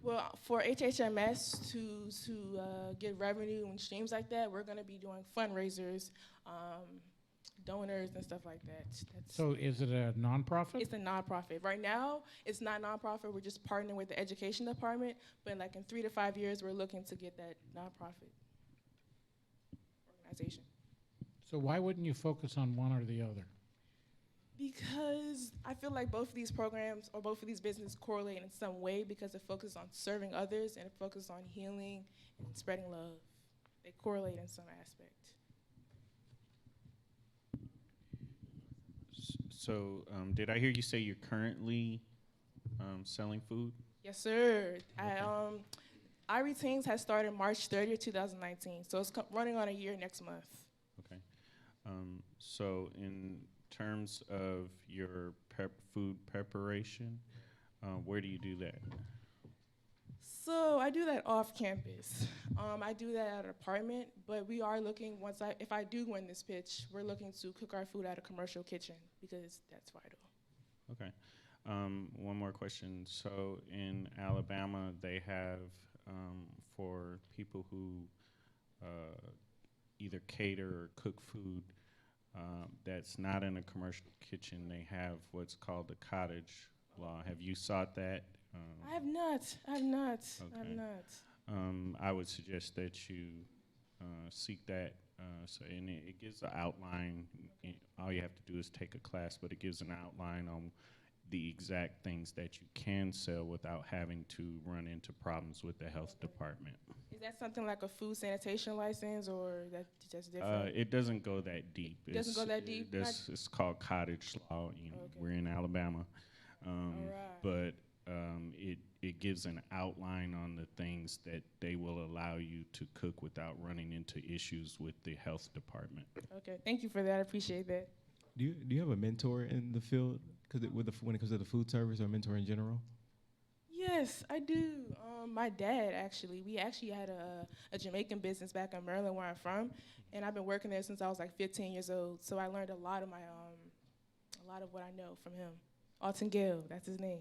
Well, for HHMS to get revenue and streams like that, we're going to be doing fundraisers, donors, and stuff like that. So is it a nonprofit? It's a nonprofit. Right now, it's not nonprofit. We're just partnering with the education department. But like in 3 to 5 years, we're looking to get that nonprofit organization. So why wouldn't you focus on one or the other? Because I feel like both of these programs or both of these businesses correlate in some way, because it focuses on serving others and it focuses on healing and spreading love. They correlate in some aspect. So did I hear you say you're currently selling food? Yes, sir. iRoutines has started March 30th, 2019. So it's running on a year next month. Okay. So in terms of your food preparation, where do you do that? So I do that off campus. I do that at an apartment, but we are looking, if I do win this pitch, we're looking to cook our food at a commercial kitchen because that's vital. Okay. One more question. So in Alabama, they have for people who either cater or cook food that's not in a commercial kitchen, they have what's called the cottage law. Have you sought that? I have not. I have not. I have Okay. not. I would suggest that you seek that. And it gives an outline. All you have to do is take a class, but it gives an outline on the exact things that you can sell without having to run into problems with the health department. Is that something like a food sanitation license, or that's just different? It doesn't go that deep. It doesn't go that deep? It's called cottage law. We're in Alabama. But it gives an outline on the things that they will allow you to cook without running into issues with the health department. Okay, thank you for that. I appreciate that. Do you have a mentor in the field? When it comes to the food service, or a mentor in general? Yes, I do. My dad, actually, we actually had a Jamaican business back in Maryland, where I'm from, and I've been working there since I was like 15 years old. So I learned a lot of what I know from him. Alton Gill, that's his name.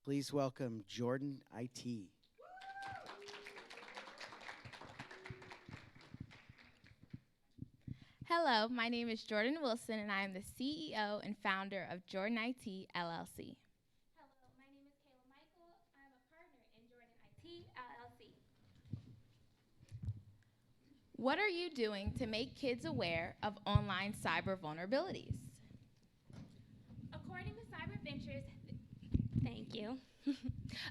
Please welcome Jordan IT. Hello, my name is Jordan Wilson, and I am the CEO and founder of Jordan IT LLC. Hello, my name is Kayla Michael. I'm a partner in Jordan IT LLC. What are you doing to make kids aware of online cyber vulnerabilities? According to Cyber Ventures, thank you.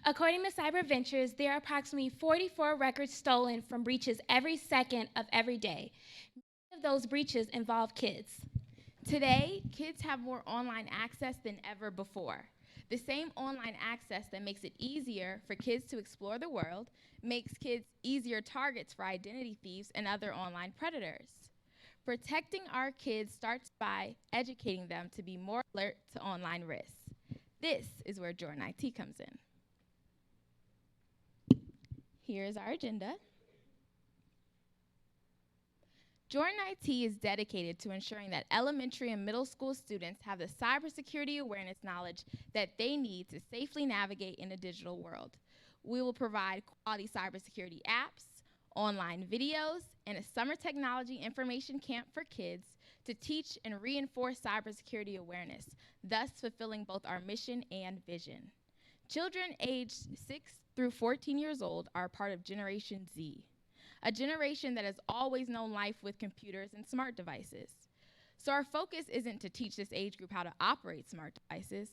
According to Cyber Ventures, there are approximately 44 records stolen from breaches every second of every day. Many of those breaches involve kids. Today, kids have more online access than ever before. The same online access that makes it easier for kids to explore the world makes kids easier targets for identity thieves and other online predators. Protecting our kids starts by educating them to be more alert to online risks. This is where Jordan IT comes in. Here's our agenda. Jordan IT is dedicated to ensuring that elementary and middle school students have the cybersecurity awareness knowledge that they need to safely navigate in a digital world. We will provide quality cybersecurity apps, online videos, and a summer technology information camp for kids to teach and reinforce cybersecurity awareness, thus fulfilling both our mission and vision. Children aged 6 through 14 years old are part of Generation Z, a generation that has always known life with computers and smart devices. So our focus isn't to teach this age group how to operate smart devices.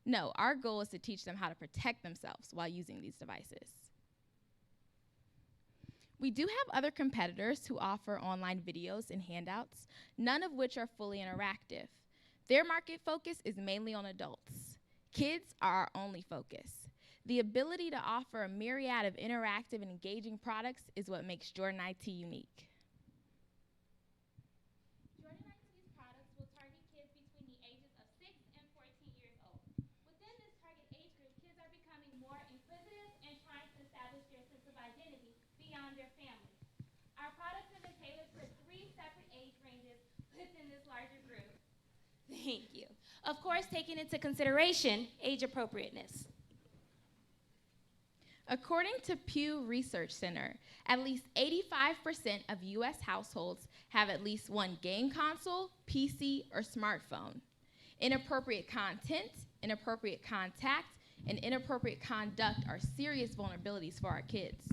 No, our goal is to teach them how to protect themselves while using these devices. We do have other competitors who offer online videos and handouts, none of which are fully interactive. Their market focus is mainly on adults. Kids are our only focus. The ability to offer a myriad of interactive and engaging products is what makes Jordan IT unique. Jordan IT's products will target kids between the ages of 6 and 14 years old. Within this target age group, kids are becoming more inquisitive and trying to establish their sense of identity beyond their family. Our products have been tailored for 3 separate age ranges within this larger group. Thank you. Of course, taking into consideration age appropriateness. According to Pew Research Center, at least 85% of U.S. households have at least one game console, PC, or smartphone. Inappropriate content, inappropriate contact, and inappropriate conduct are serious vulnerabilities for our kids.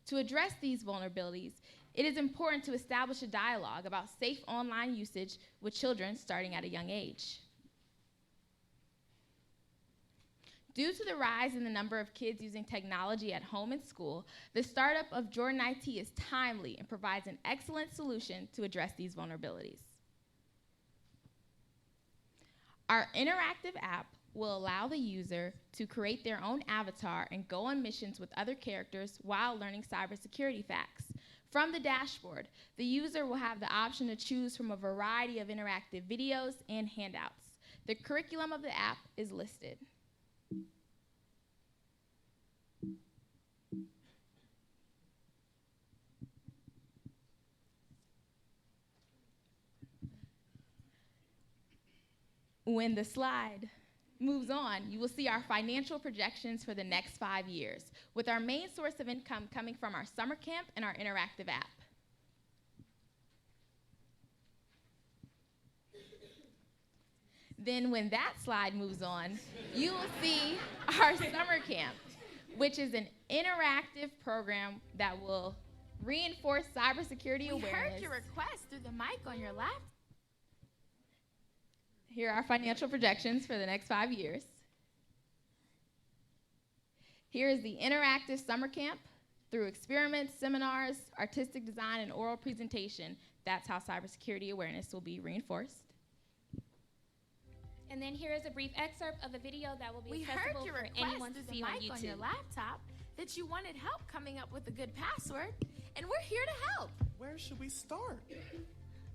To address these vulnerabilities, it is important to establish a dialogue about safe online usage with children starting at a young age. Due to the rise in the number of kids using technology at home and school, the startup of Jordan IT is timely and provides an excellent solution to address these vulnerabilities. Our interactive app will allow the user to create their own avatar and go on missions with other characters while learning cybersecurity facts. From the dashboard, the user will have the option to choose from a variety of interactive videos and handouts. The curriculum of the app is listed. When the slide moves on, you will see our financial projections for the next 5 years, with our main source of income coming from our summer camp and our interactive app. Then when that slide moves on, you will see our summer camp, which is an interactive program that will reinforce cybersecurity awareness. We heard your request through the mic on your laptop. Here are our financial projections for the next 5 years. Here is the interactive summer camp through experiments, seminars, artistic design, and oral presentation. That's how cybersecurity awareness will be reinforced. And then here is a brief excerpt of a video that will be We accessible heard your for request anyone to through see the on mic on your YouTube. laptop that you wanted help coming up with a good password, and we're here to help. Where should we start?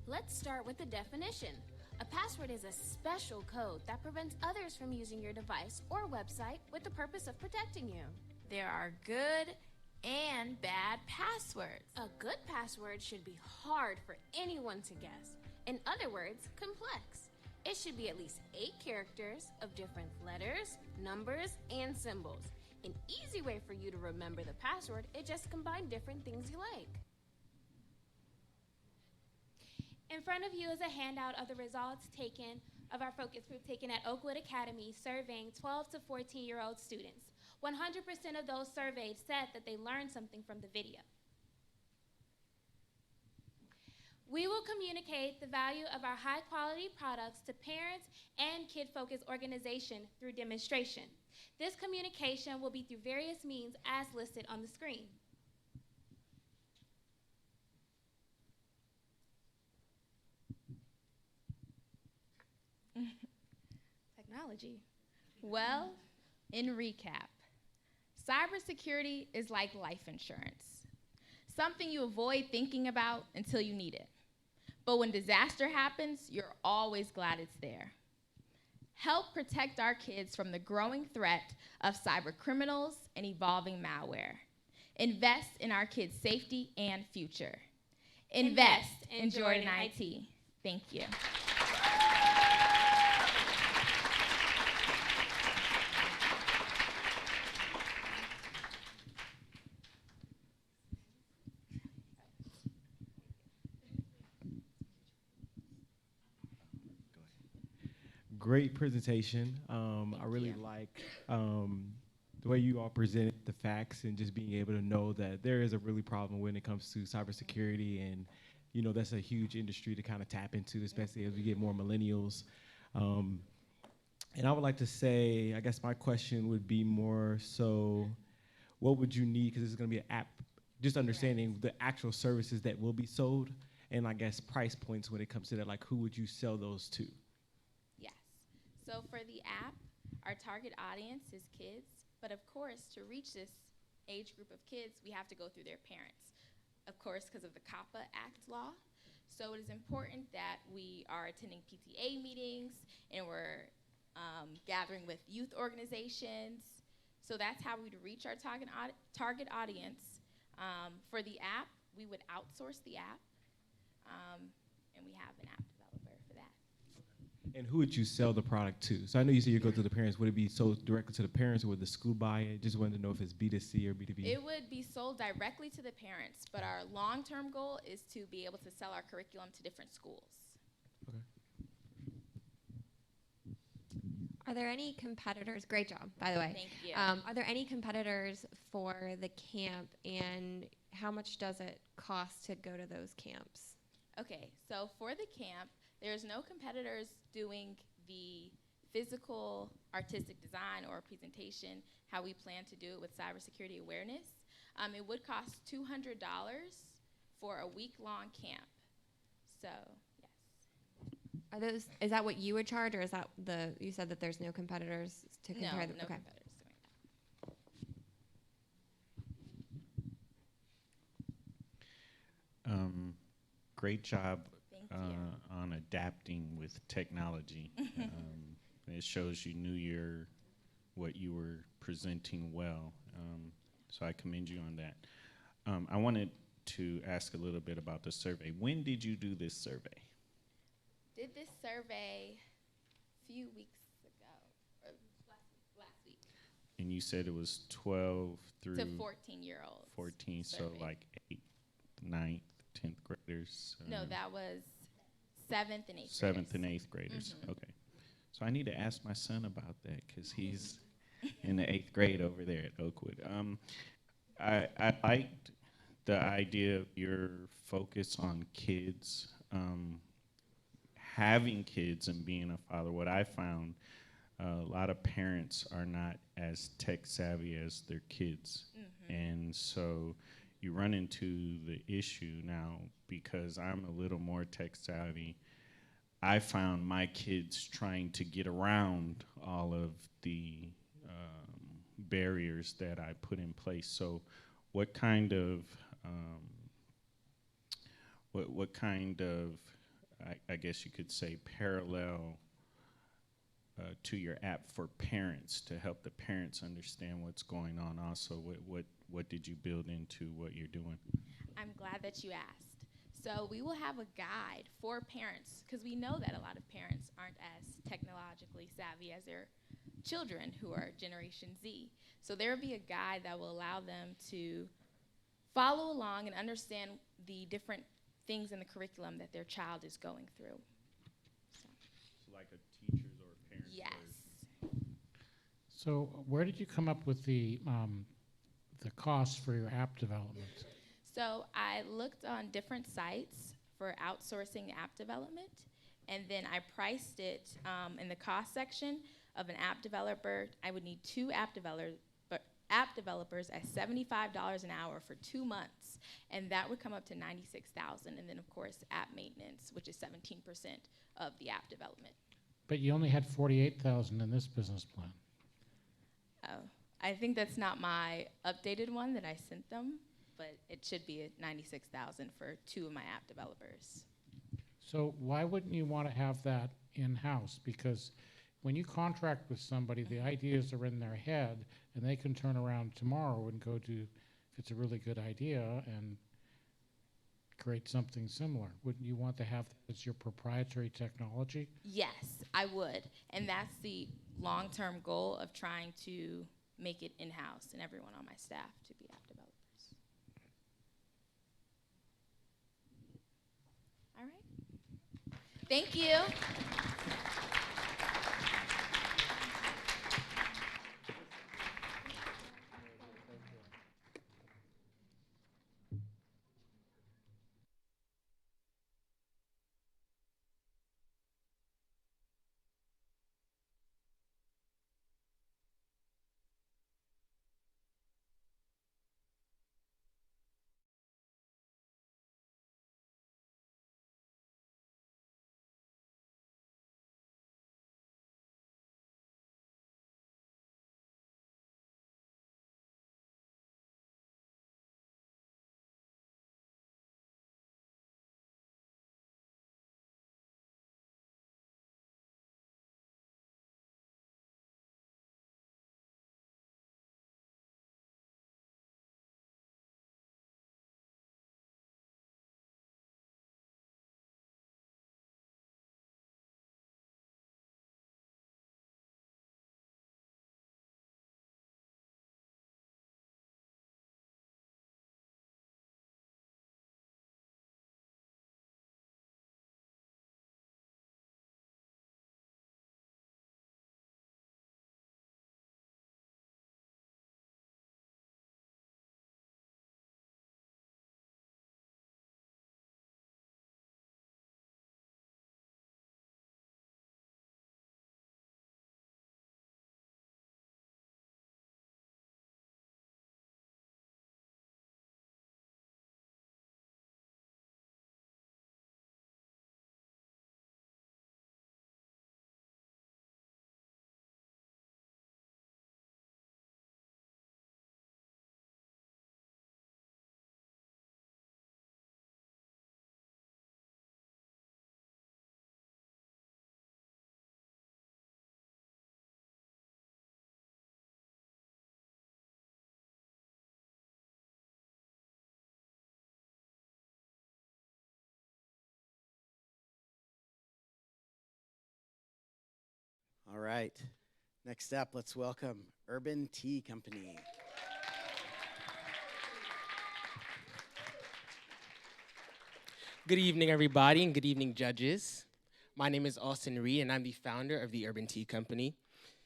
Let's start with the definition. A password is a special code that prevents others from using your device or website with the purpose of protecting you. There are good and bad passwords. A good password should be hard for anyone to guess. In other words, complex. It should be at least 8 characters of different letters, numbers, and symbols. An easy way for you to remember the password is just combine different things you like. In front of you is a handout of the results taken of our focus group taken at Oakwood Academy, surveying 12 to 14-year-old students. 100% of those surveyed said that they learned something from the video. We will communicate the value of our high-quality products to parents and kid-focused organizations through demonstration. This communication will be through various means as listed on the screen. Technology. Well, in recap, cybersecurity is like life insurance, something you avoid thinking about until you need it. But when disaster happens, you're always glad it's there. Help protect our kids from the growing threat of cyber criminals and evolving malware. Invest in our kids' safety and future. Invest in Jordan IT. Thank you. Great presentation. I really like the way you all presented the facts and just being able to know that there is a really problem when it comes to cybersecurity, and you know that's a huge industry to kind of tap into, especially as we get more millennials. And I would like to say, I guess my question would be more so, what would you need, because this is going to be an app, just understanding the actual services that will be sold, and I guess price points when it comes to that, like who would you sell those to? So for the app, our target audience is kids, but of course, to reach this age group of kids, we have to go through their parents, of course, because of the COPPA Act law. So it is important that we are attending PTA meetings and we're gathering with youth organizations. So that's how we'd reach our target audience. For the app, we would outsource the app, and we have an app developer for that. And who would you sell the product to? So I know you said you go to the parents. Would it be sold directly to the parents, or would the school buy it? Just wanted to know if it's B2C or B2B. It would be sold directly to the parents, but our long-term goal is to be able to sell our curriculum to different schools. Okay. Are there any competitors? Great job, by the way. Thank you. Are there any competitors for the camp, and how much does it cost to go to those camps? Okay, so for the camp, there's no competitors doing the physical artistic design or presentation, how we plan to do it with cybersecurity awareness. It would cost $200 for a week-long camp. So, yes. Is that what you would charge, or is that you said that there's no competitors to compare No them? Okay. competitors doing that. Great job Thank you. on adapting with technology. It shows you knew what you were presenting well. So I commend you on that. I wanted to ask a little bit about the survey. When did you do this survey? Did this survey a few weeks ago, or last week. And you said it was 12 through To 14-year-olds. 14, so survey. like 8th, 9th, 10th graders. No, that was 7th and 8th 7th and 8th graders. Mhm. Okay. So I need to ask my son about that because he's in the 8th grade over there at Oakwood. I liked the idea of your focus on kids, having kids and being a father. What I found, a lot of parents are not as tech savvy as their kids. And so you run into the issue now because I'm a little more tech savvy. I found my kids trying to get around all of the barriers that I put in place. So what kind of I guess you could say parallel to your app for parents to help the parents understand what's going on also? What did you build into what you're doing? I'm glad that you asked. So we will have a guide for parents, because we know that a lot of parents aren't as technologically savvy as their children who are Generation Z. So there will be a guide that will allow them to follow along and understand the different things in the curriculum that their child is going through. So like a teacher's or a parent's? Yes. So where did you come up with the cost for your app development? So I looked on different sites for outsourcing app development, and then I priced it in the cost section of an app developer. I would need 2 app developers at $75 an hour for 2 months, and that would come up to $96,000. And then, of course, app maintenance, which is 17% of the app development. But you only had $48,000 in this business plan. Oh, I think that's not my updated one that I sent them, but it should be at $96,000 for 2 of my app developers. So why wouldn't you want to have that in-house? Because when you contract with somebody, the ideas are in their head, and they can turn around tomorrow and go to, if it's a really good idea, and create something similar. Wouldn't you want to have that as your proprietary technology? Yes, I would. And that's the long-term goal of trying to make it in-house and everyone on my staff to be app developers. All right. Thank you. All right. Next up, let's welcome Urban Tea Company. Good evening, everybody, and good evening, judges. My name is Austin Reed, and I'm the founder of the Urban Tea Company.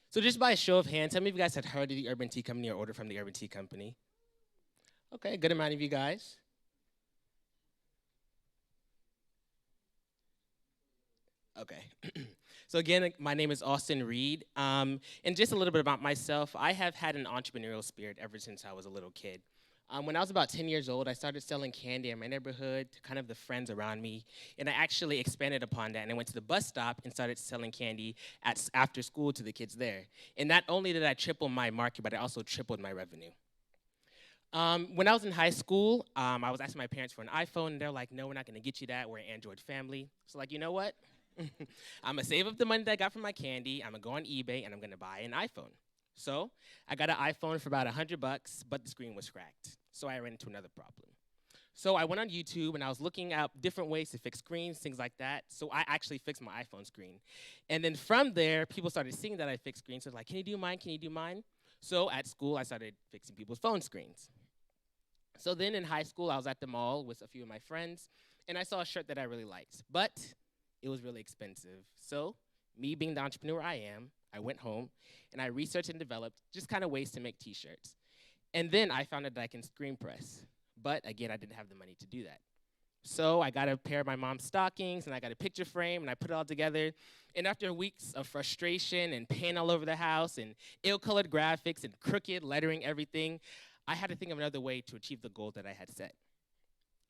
So just by a show of hands, how many of you guys had heard of the Urban Tea Company or ordered from the Urban Tea Company? Okay, a good amount of you guys. Okay. So again, my name is Austin Reed. And just a little bit about myself, I have had an entrepreneurial spirit ever since I was a little kid. When I was about 10 years old, I started selling candy in my neighborhood to kind of the friends around me. And I actually expanded upon that, and I went to the bus stop and started selling candy after school to the kids there. And not only did I triple my market, but I also tripled my revenue. When I was in high school, I was asking my parents for an iPhone, and they're like, no, we're not gonna get you that, we're an Android family. So like, you know what? I'm gonna save up the money that I got from my candy, I'm gonna go on eBay, and I'm gonna buy an iPhone. So I got an iPhone for about $100, but the screen was cracked. So I ran into another problem. So I went on YouTube and I was looking at different ways to fix screens, things like that. So I actually fixed my iPhone screen. And then from there, people started seeing that I fixed screens. So like, can you do mine? Can you do mine? So at school, I started fixing people's phone screens. So then in high school, I was at the mall with a few of my friends, and I saw a shirt that I really liked, but it was really expensive. So me being the entrepreneur I am, I went home and I researched and developed just kind of ways to make t-shirts. And then I found out that I can screen press. But again, I didn't have the money to do that. So I got a pair of my mom's stockings and I got a picture frame and I put it all together. And after weeks of frustration and paint all over the house and ill-colored graphics and crooked lettering everything, I had to think of another way to achieve the goal that I had set.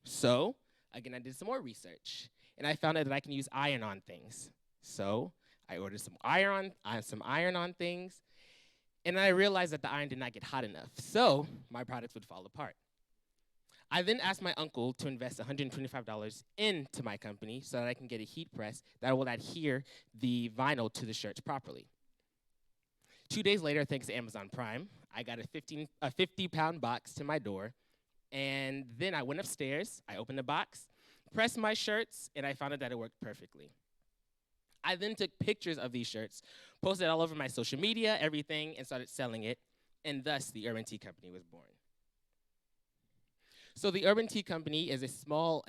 So again, I did some more research and I found out that I can use iron on things. So I ordered some iron on things, and I realized that the iron did not get hot enough, so my products would fall apart. I then asked my uncle to invest $125 into my company so that I can get a heat press that will adhere the vinyl to the shirts properly. 2 days later, thanks to Amazon Prime, I got a 50-pound box to my door, and then I went upstairs, I opened the box, pressed my shirts, and I found out that it worked perfectly. I then took pictures of these shirts, posted it all over my social media, everything, and started selling it, and thus the Urban Tea Company was born. So the Urban Tea Company is a small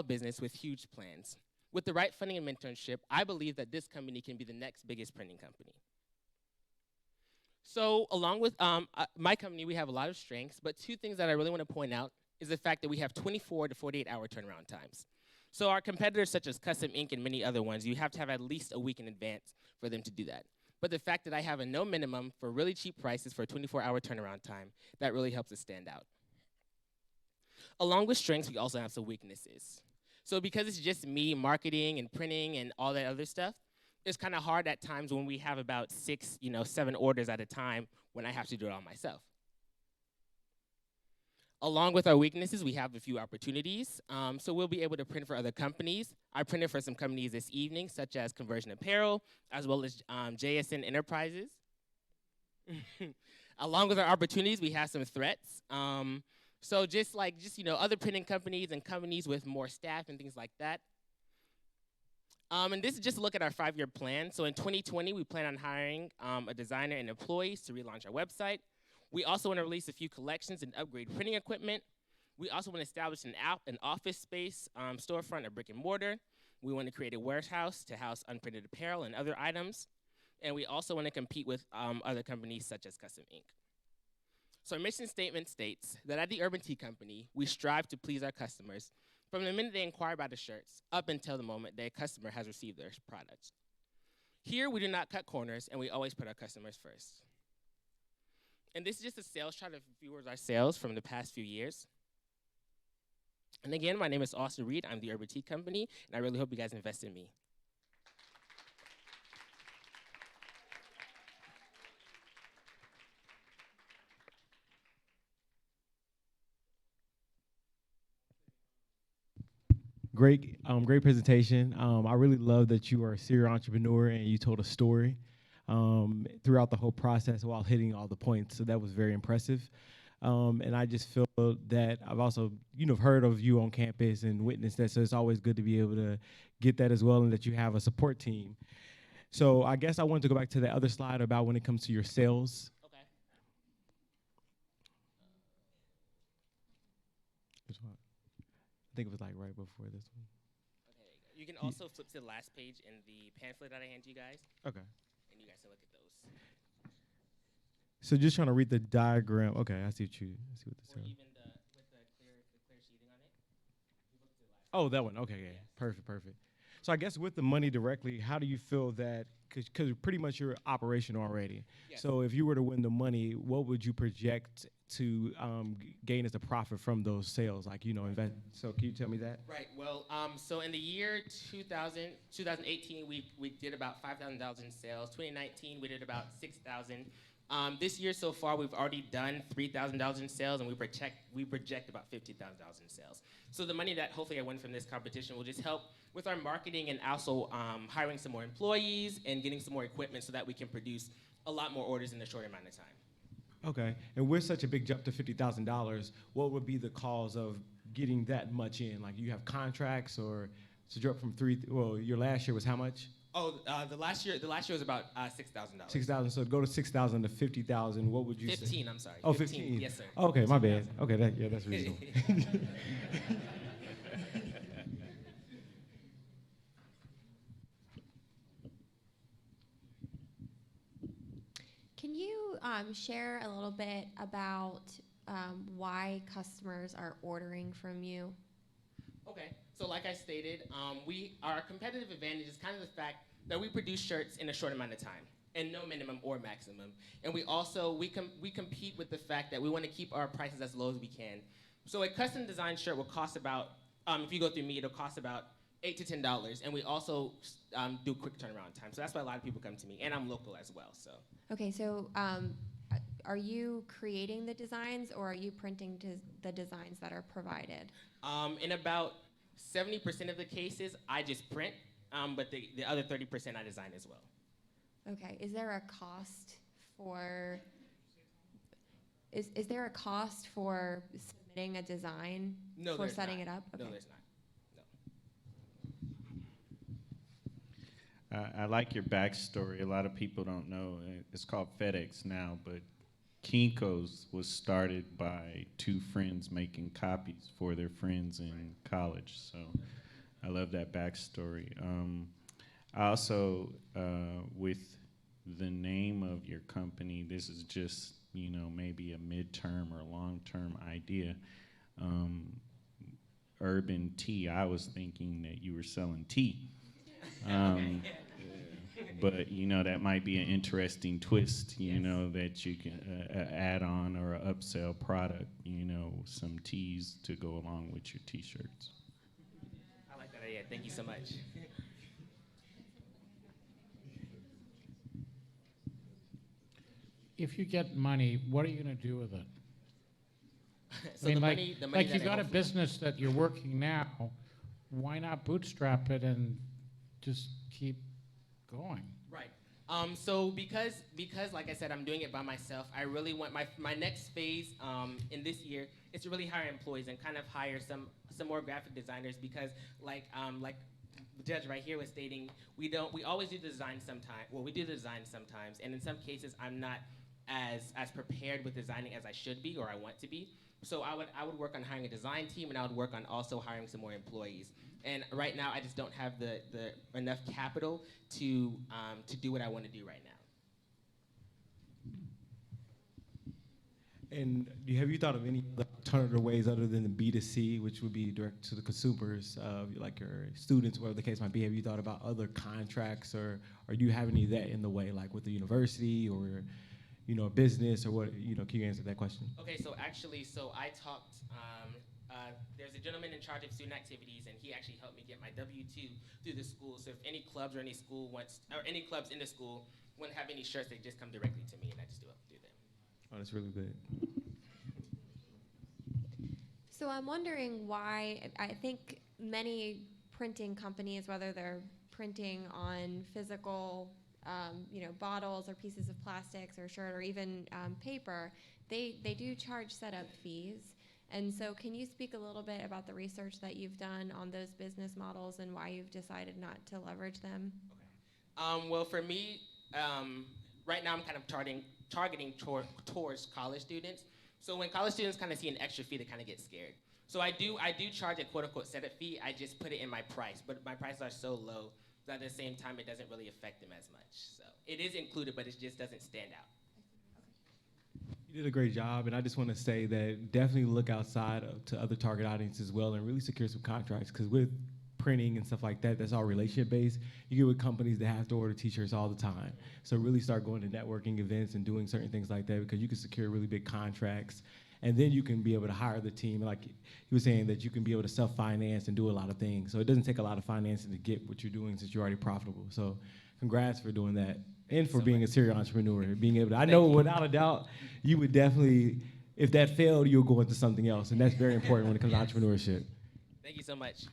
business with huge plans. With the right funding and mentorship, I believe that this company can be the next biggest printing company. So along with my company, we have a lot of strengths, but two things that I really want to point out is the fact that we have 24 to 48-hour turnaround times. So our competitors, such as Custom Ink and many other ones, you have to have at least a week in advance for them to do that. But the fact that I have a no minimum for really cheap prices for a 24-hour turnaround time, that really helps us stand out. Along with strengths, we also have some weaknesses. So because it's just me marketing and printing and all that other stuff, it's kind of hard at times when we have about 6, 7 orders at a time when I have to do it all myself. Along with our weaknesses, we have a few opportunities. So we'll be able to print for other companies. I printed for some companies this evening, such as Conversion Apparel, as well as JSN Enterprises. Along with our opportunities, we have some threats. So just other printing companies and companies with more staff and things like that. And this is just a look at our 5-year plan. So in 2020, we plan on hiring a designer and employees to relaunch our website. We also want to release a few collections and upgrade printing equipment. We also want to establish an office space, storefront, or brick and mortar. We want to create a warehouse to house unprinted apparel and other items. And we also want to compete with other companies such as Custom Ink. So our mission statement states that at the Urban Tea Company, we strive to please our customers from the minute they inquire about the shirts up until the moment their customer has received their products. Here, we do not cut corners, and we always put our customers first. And this is just a sales chart of viewers our sales from the past few years. And again, my name is Austin Reed. I'm the Urban Tea Company, and I really hope you guys invest in me. Great presentation. I really love that you are a serial entrepreneur and you told a story throughout the whole process while hitting all the points. So that was very impressive. And I just feel that I've also, heard of you on campus and witnessed that. So it's always good to be able to get that as well, and that you have a support team. So I guess I wanted to go back to the other slide about when it comes to your sales. Okay. This one. I think it was like right before this one. Okay, you can also flip to the last page in the pamphlet that I handed you guys. Okay. And you guys can look at those. So just trying to read the diagram. Okay, I see what this Or is. even with the clear sheeting on it. You look to the last Oh, that one. Okay, yeah. Perfect, perfect. So I guess with the money directly, how do you feel that, because pretty much you're operational already. Yes. So if you were to win the money, what would you project to gain as a profit from those sales? Like, invest. So can you tell me that? Right. Well, so in the year 2018, we did about 5,000 in sales. 2019, we did about 6,000. This year so far, we've already done $3,000 in sales, and we project about $50,000 in sales. So the money that hopefully I win from this competition will just help with our marketing and also hiring some more employees and getting some more equipment so that we can produce a lot more orders in a short amount of time. Okay. And with such a big jump to $50,000, what would be the cause of getting that much in? Like, you have contracts, or to drop from your last year was how much? Oh, the last year was about $6,000. 6,000. So to go to 6,000 to 50,000, what would you say? 15, I'm sorry. Oh, 15. 15. Yes, sir. Okay, my bad. Okay, that's reasonable. Can you share a little bit about why customers are ordering from you? Okay, so like I stated, our competitive advantage is kind of the fact that we produce shirts in a short amount of time, and no minimum or maximum. And we also, we compete with the fact that we want to keep our prices as low as we can. So a custom design shirt will cost about, if you go through me, it'll cost about $8 to $10, and we also do quick turnaround time. So that's why a lot of people come to me, and I'm local as well, so. Okay, so are you creating the designs, or are you printing the designs that are provided? In about 70% of the cases, I just print, but the other 30% I design as well. Okay, is there a cost for, is there a cost for submitting a design No, for there's setting not. it up? Okay. No, there's not. I like your backstory. A lot of people don't know. It's called FedEx now, but Kinko's was started by two friends making copies for their friends in college. So I love that backstory. I also, with the name of your company, this is just, maybe a midterm or long-term idea. Urban tea, I was thinking that you were selling tea. But, that might be an interesting twist, that you can add on, or an upsell product, some teas to go along with your T-shirts. I like that idea. Thank you so much. If you get money, what are you going to do with it? So I mean, the money like you got a business that you're working now, why not bootstrap it and just keep going? Right. So because like I said, I'm doing it by myself, I really want my next phase in this year is to really hire employees and kind of hire some more graphic designers, because like the judge right here was stating, we always do the design sometimes. Well, we do the design sometimes, and in some cases I'm not as prepared with designing as I should be or I want to be. So I would work on hiring a design team, and I would work on also hiring some more employees. And right now, I just don't have the enough capital to do what I want to do right now. And have you thought of any alternative ways other than the B2C, which would be direct to the consumers, like your students, whatever the case might be? Have you thought about other contracts, or do you have any of that in the way, like with the university or a business, or what? Can you answer that question? Okay, so actually, I talked. There's a gentleman in charge of student activities, and he actually helped me get my W-2 through the school. So if any clubs or any clubs in the school want to have any shirts, they just come directly to me, and I just do it through them. Oh, that's really good. So I'm wondering why, I think many printing companies, whether they're printing on physical bottles or pieces of plastics or shirt or even paper, they do charge setup fees. And so can you speak a little bit about the research that you've done on those business models and why you've decided not to leverage them? Well, for me, right now I'm kind of targeting towards college students. So when college students kind of see an extra fee, they kind of get scared. So I do charge a quote unquote setup fee. I just put it in my price, but my prices are so low that at the same time it doesn't really affect them as much. So it is included, but it just doesn't stand out. You did a great job, and I just want to say that definitely look outside to other target audiences as well and really secure some contracts, because with printing and stuff like that, that's all relationship based. You get with companies that have to order t-shirts all the time. So really start going to networking events and doing certain things like that, because you can secure really big contracts, and then you can be able to hire the team. Like he was saying, that you can be able to self-finance and do a lot of things. So it doesn't take a lot of financing to get what you're doing since you're already profitable. So congrats for doing that and for being a serial entrepreneur, being able to, I know without a doubt, you would definitely, if that failed, you'll go into something else. And that's very important when it comes to entrepreneurship. Thank you so much.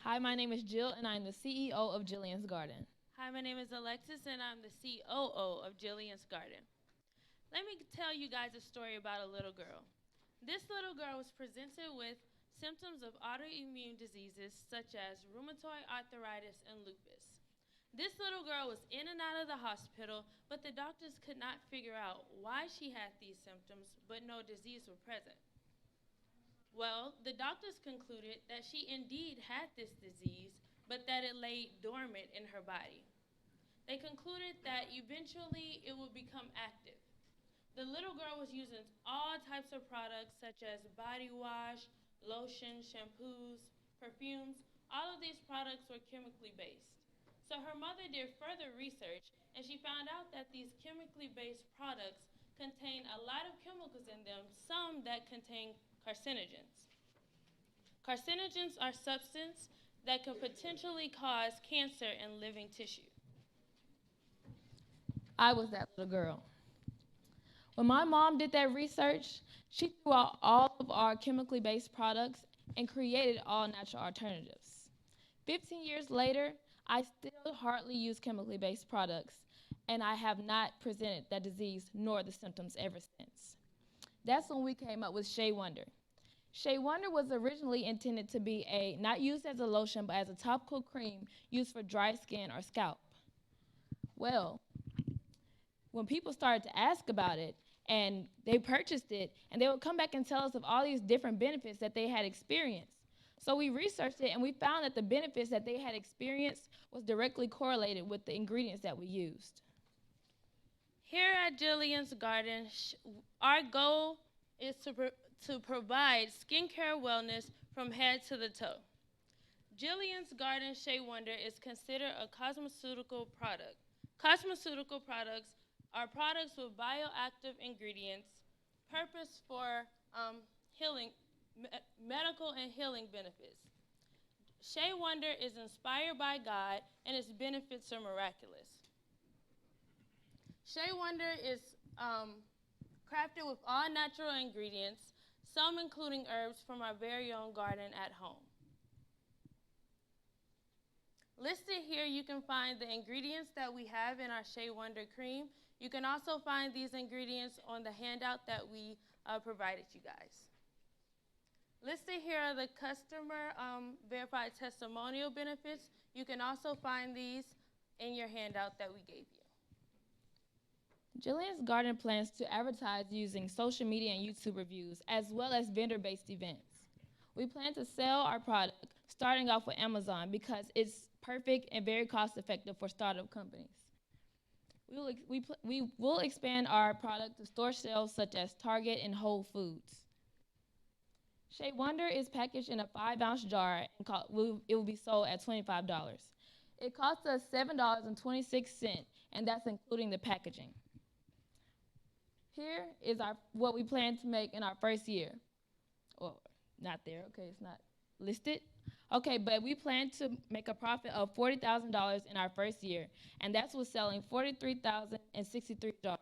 Hi, my name is Jill, and I'm the CEO of Jillian's Garden. Hi, my name is Alexis, and I'm the COO of Jillian's Garden. Let me tell you guys a story about a little girl. This little girl was presented with symptoms of autoimmune diseases such as rheumatoid arthritis and lupus. This little girl was in and out of the hospital, but the doctors could not figure out why she had these symptoms, but no disease were present. Well, the doctors concluded that she indeed had this disease, but that it lay dormant in her body. They concluded that eventually it would become active. The little girl was using all types of products such as body wash, lotion, shampoos, perfumes. All of these products were chemically based. So her mother did further research, and she found out that these chemically based products contain a lot of chemicals in them, some that contain carcinogens. Carcinogens are substances that could potentially cause cancer in living tissue. I was that little girl. When my mom did that research, she threw out all of our chemically based products and created all natural alternatives. 15 years later, I still hardly use chemically based products, and I have not presented that disease nor the symptoms ever since. That's when we came up with Shea Wonder. Shea Wonder was originally intended to be not used as a lotion, but as a topical cream used for dry skin or scalp. Well, when people started to ask about it, and they purchased it, and they would come back and tell us of all these different benefits that they had experienced. So we researched it, and we found that the benefits that they had experienced was directly correlated with the ingredients that we used. Here at Jillian's Garden, our goal is to provide skincare wellness from head to the toe. Jillian's Garden Shea Wonder is considered a cosmeceutical product. Cosmeceutical products are products with bioactive ingredients, purpose for healing, medical and healing benefits. Shea Wonder is inspired by God, and its benefits are miraculous. Shea Wonder is crafted with all natural ingredients, some including herbs from our very own garden at home. Listed here, you can find the ingredients that we have in our Shea Wonder cream. You can also find these ingredients on the handout that we provided you guys. Listed here are the customer verified testimonial benefits. You can also find these in your handout that we gave you. Jillian's Garden plans to advertise using social media and YouTube reviews, as well as vendor-based events. We plan to sell our product starting off with Amazon because it's perfect and very cost-effective for startup companies. We will expand our product to store shelves such as Target and Whole Foods. Shea Wonder is packaged in a 5-ounce jar and it will be sold at $25. It costs us $7.26, and that's including the packaging. Here is what we plan to make in our first year. Well, not there, okay, it's not listed. Okay, but we plan to make a profit of $40,000 in our first year, and that's with selling 43,063 jars.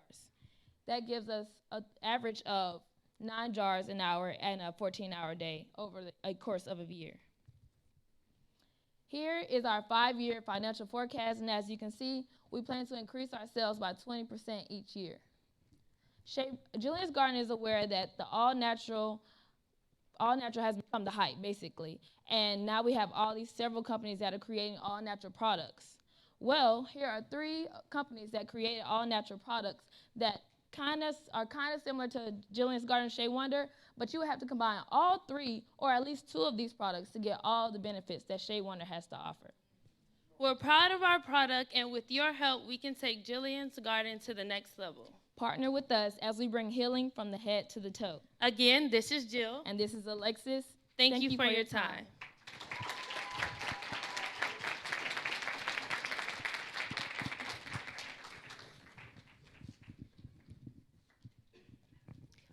That gives us an average of 9 jars an hour and a 14-hour day over a course of a year. Here is our 5-year financial forecast, and as you can see, we plan to increase our sales by 20% each year. Jillian's Garden is aware that the all-natural has become the hype, basically, and now we have several companies that are creating all-natural products. Well, here are 3 companies that created all-natural products that are kind of similar to Jillian's Garden Shea Wonder, but you would have to combine all 3 or at least 2 of these products to get all the benefits that Shea Wonder has to offer. We're proud of our product, and with your help, we can take Jillian's Garden to the next level. Partner with us as we bring healing from the head to the toe. Again, this is Jill. And this is Alexis. Thank you for your time.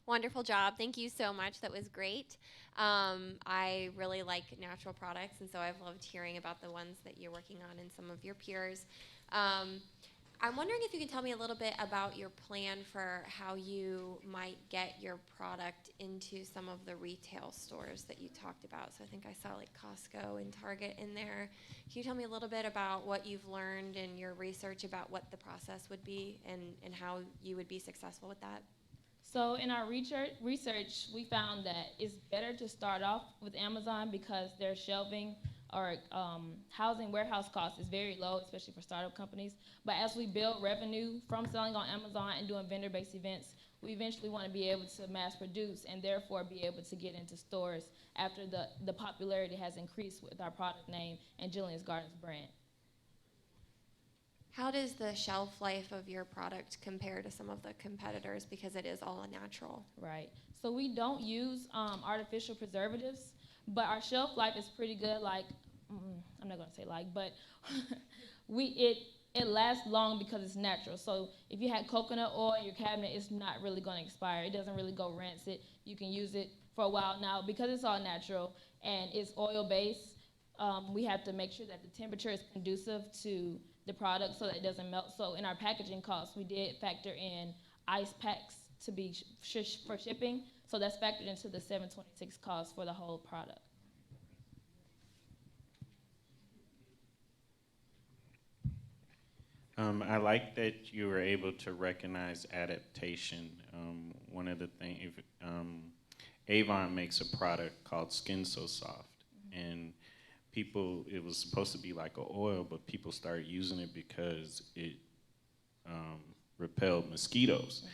Wonderful job. Thank you so much. That was great. I really like natural products, and so I've loved hearing about the ones that you're working on and some of your peers. I'm wondering if you can tell me a little bit about your plan for how you might get your product into some of the retail stores that you talked about. So I think I saw like Costco and Target in there. Can you tell me a little bit about what you've learned in your research about what the process would be and how you would be successful with that? So in our research, we found that it's better to start off with Amazon because their shelving or housing warehouse cost is very low, especially for startup companies. But as we build revenue from selling on Amazon and doing vendor-based events, we eventually want to be able to mass produce and therefore be able to get into stores after the popularity has increased with our product name and Jillian's Gardens brand. How does the shelf life of your product compare to some of the competitors because it is all natural? Right. So we don't use artificial preservatives, but our shelf life is pretty good. Like, I'm not going to say like, but it lasts long because it's natural. So if you had coconut oil in your cabinet, it's not really going to expire. It doesn't really go rancid. You can use it for a while. Now, because it's all natural and it's oil-based, we have to make sure that the temperature is conducive to the product so that it doesn't melt. So in our packaging costs, we did factor in ice packs to be for shipping. So that's factored into the $726 cost for the whole product. I like that you were able to recognize adaptation. One of the things, Avon makes a product called Skin So Soft, and it was supposed to be like an oil, but people started using it because it repelled mosquitoes.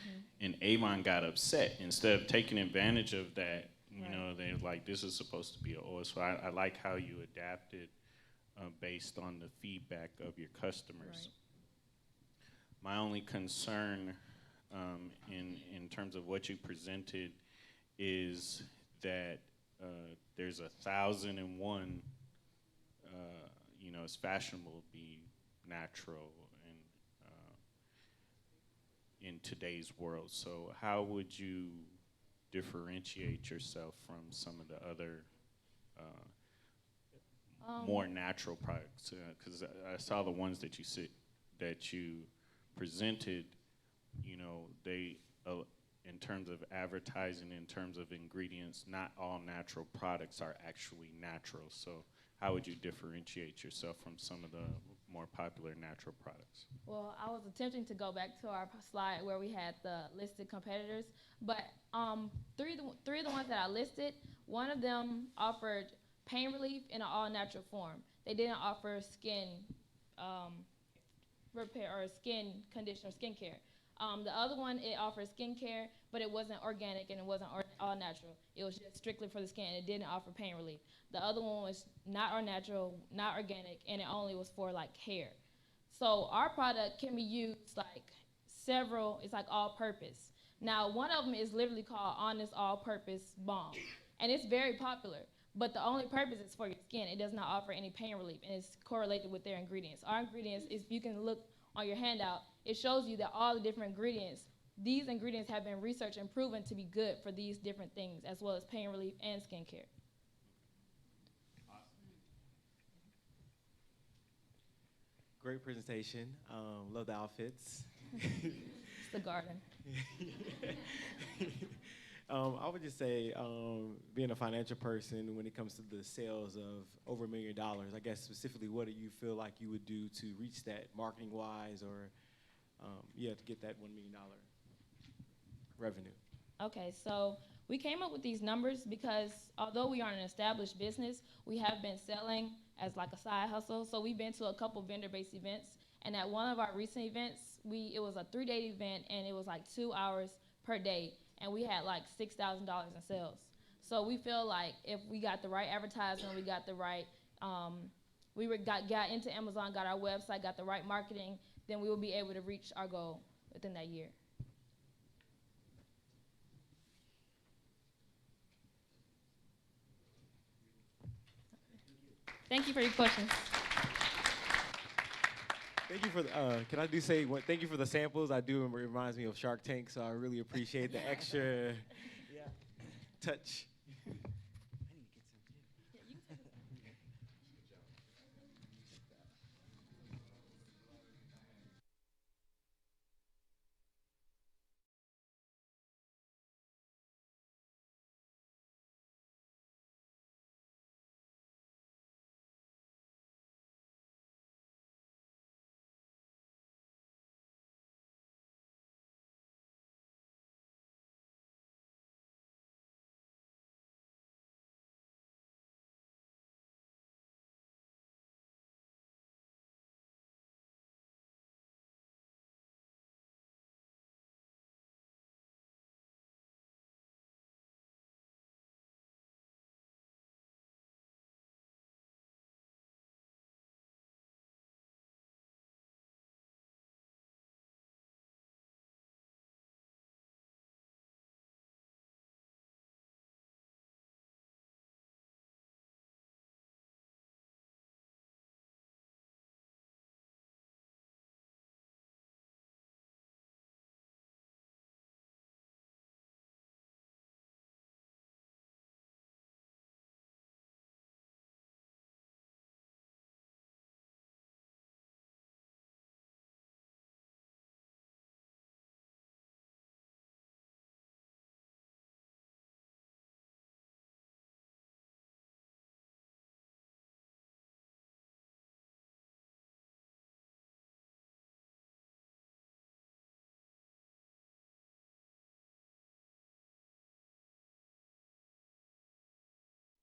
And Avon got upset. Instead of taking advantage of that, you know, they're like, this is supposed to be an oil. So I like how you adapted based on the feedback of your customers. My only concern in terms of what you presented is that there's 1,001 you know, it's fashionable to be natural and in today's world. So how would you differentiate yourself from some of the other more natural products? Because I saw the ones that you presented, you know, in terms of advertising, in terms of ingredients, not all natural products are actually natural. So how would you differentiate yourself from some of the more popular natural products? Well, I was attempting to go back to our slide where we had the listed competitors, but three of the ones that I listed, one of them offered pain relief in an all-natural form. They didn't offer skin repair or skin condition or skincare. The other one, it offered skincare, but it wasn't organic and it wasn't all natural. It was just strictly for the skin, and it didn't offer pain relief. The other one was not all natural, not organic, and it only was for like hair. So our product can be used like several, it's like all purpose. Now, one of them is literally called Honest All Purpose Balm, and it's very popular, but the only purpose is for your skin. It does not offer any pain relief, and it's correlated with their ingredients. Our ingredients, if you can look on your handout, it shows you that all the different ingredients, these ingredients have been researched and proven to be good for these different things, as well as pain relief and skincare. Great presentation. Love the outfits. It's the garden. I would just say, being a financial person, when it comes to the sales of over $1 million, I guess specifically, what do you feel like you would do to reach that marketing-wise, or to get that $1 million revenue? Okay, so we came up with these numbers because although we aren't an established business, we have been selling as like a side hustle. So we've been to a couple vendor-based events, and at one of our recent events, it was a 3-day event, and it was like 2 hours per day, and we had like $6,000 in sales. So we feel like if we got the right advertisement, we got the right, got into Amazon, got our website, got the right marketing, then we will be able to reach our goal within that year. Thank you for your questions. Thank you for thank you for the samples. It reminds me of Shark Tank, so I really appreciate the extra touch.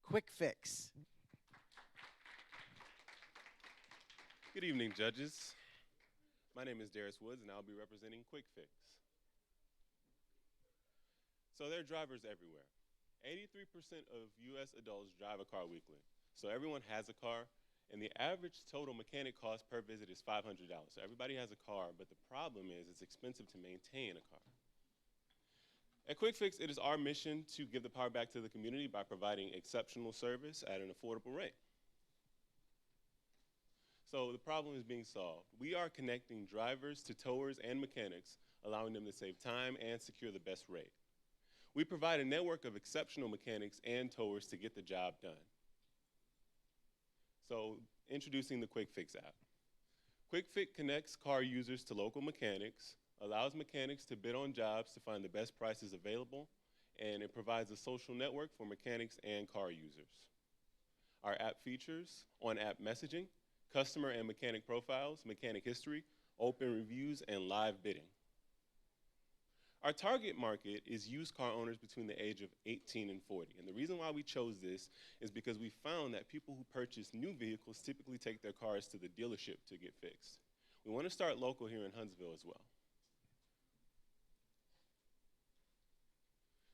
Quick fix. Good evening, judges. My name is Darius Woods, and I'll be representing Quick Fix. So there are drivers everywhere. 83% of U.S. adults drive a car weekly. So everyone has a car, and the average total mechanic cost per visit is $500. So everybody has a car, but the problem is it's expensive to maintain a car. At Quick Fix, it is our mission to give the power back to the community by providing exceptional service at an affordable rate. So the problem is being solved. We are connecting drivers to towers and mechanics, allowing them to save time and secure the best rate. We provide a network of exceptional mechanics and towers to get the job done. So introducing the Quick Fix app. Quick Fix connects car users to local mechanics, allows mechanics to bid on jobs to find the best prices available, and it provides a social network for mechanics and car users. Our app features on-app messaging, customer and mechanic profiles, mechanic history, open reviews, and live bidding. Our target market is used car owners between the age of 18 and 40. And the reason why we chose this is because we found that people who purchase new vehicles typically take their cars to the dealership to get fixed. We want to start local here in Huntsville as well.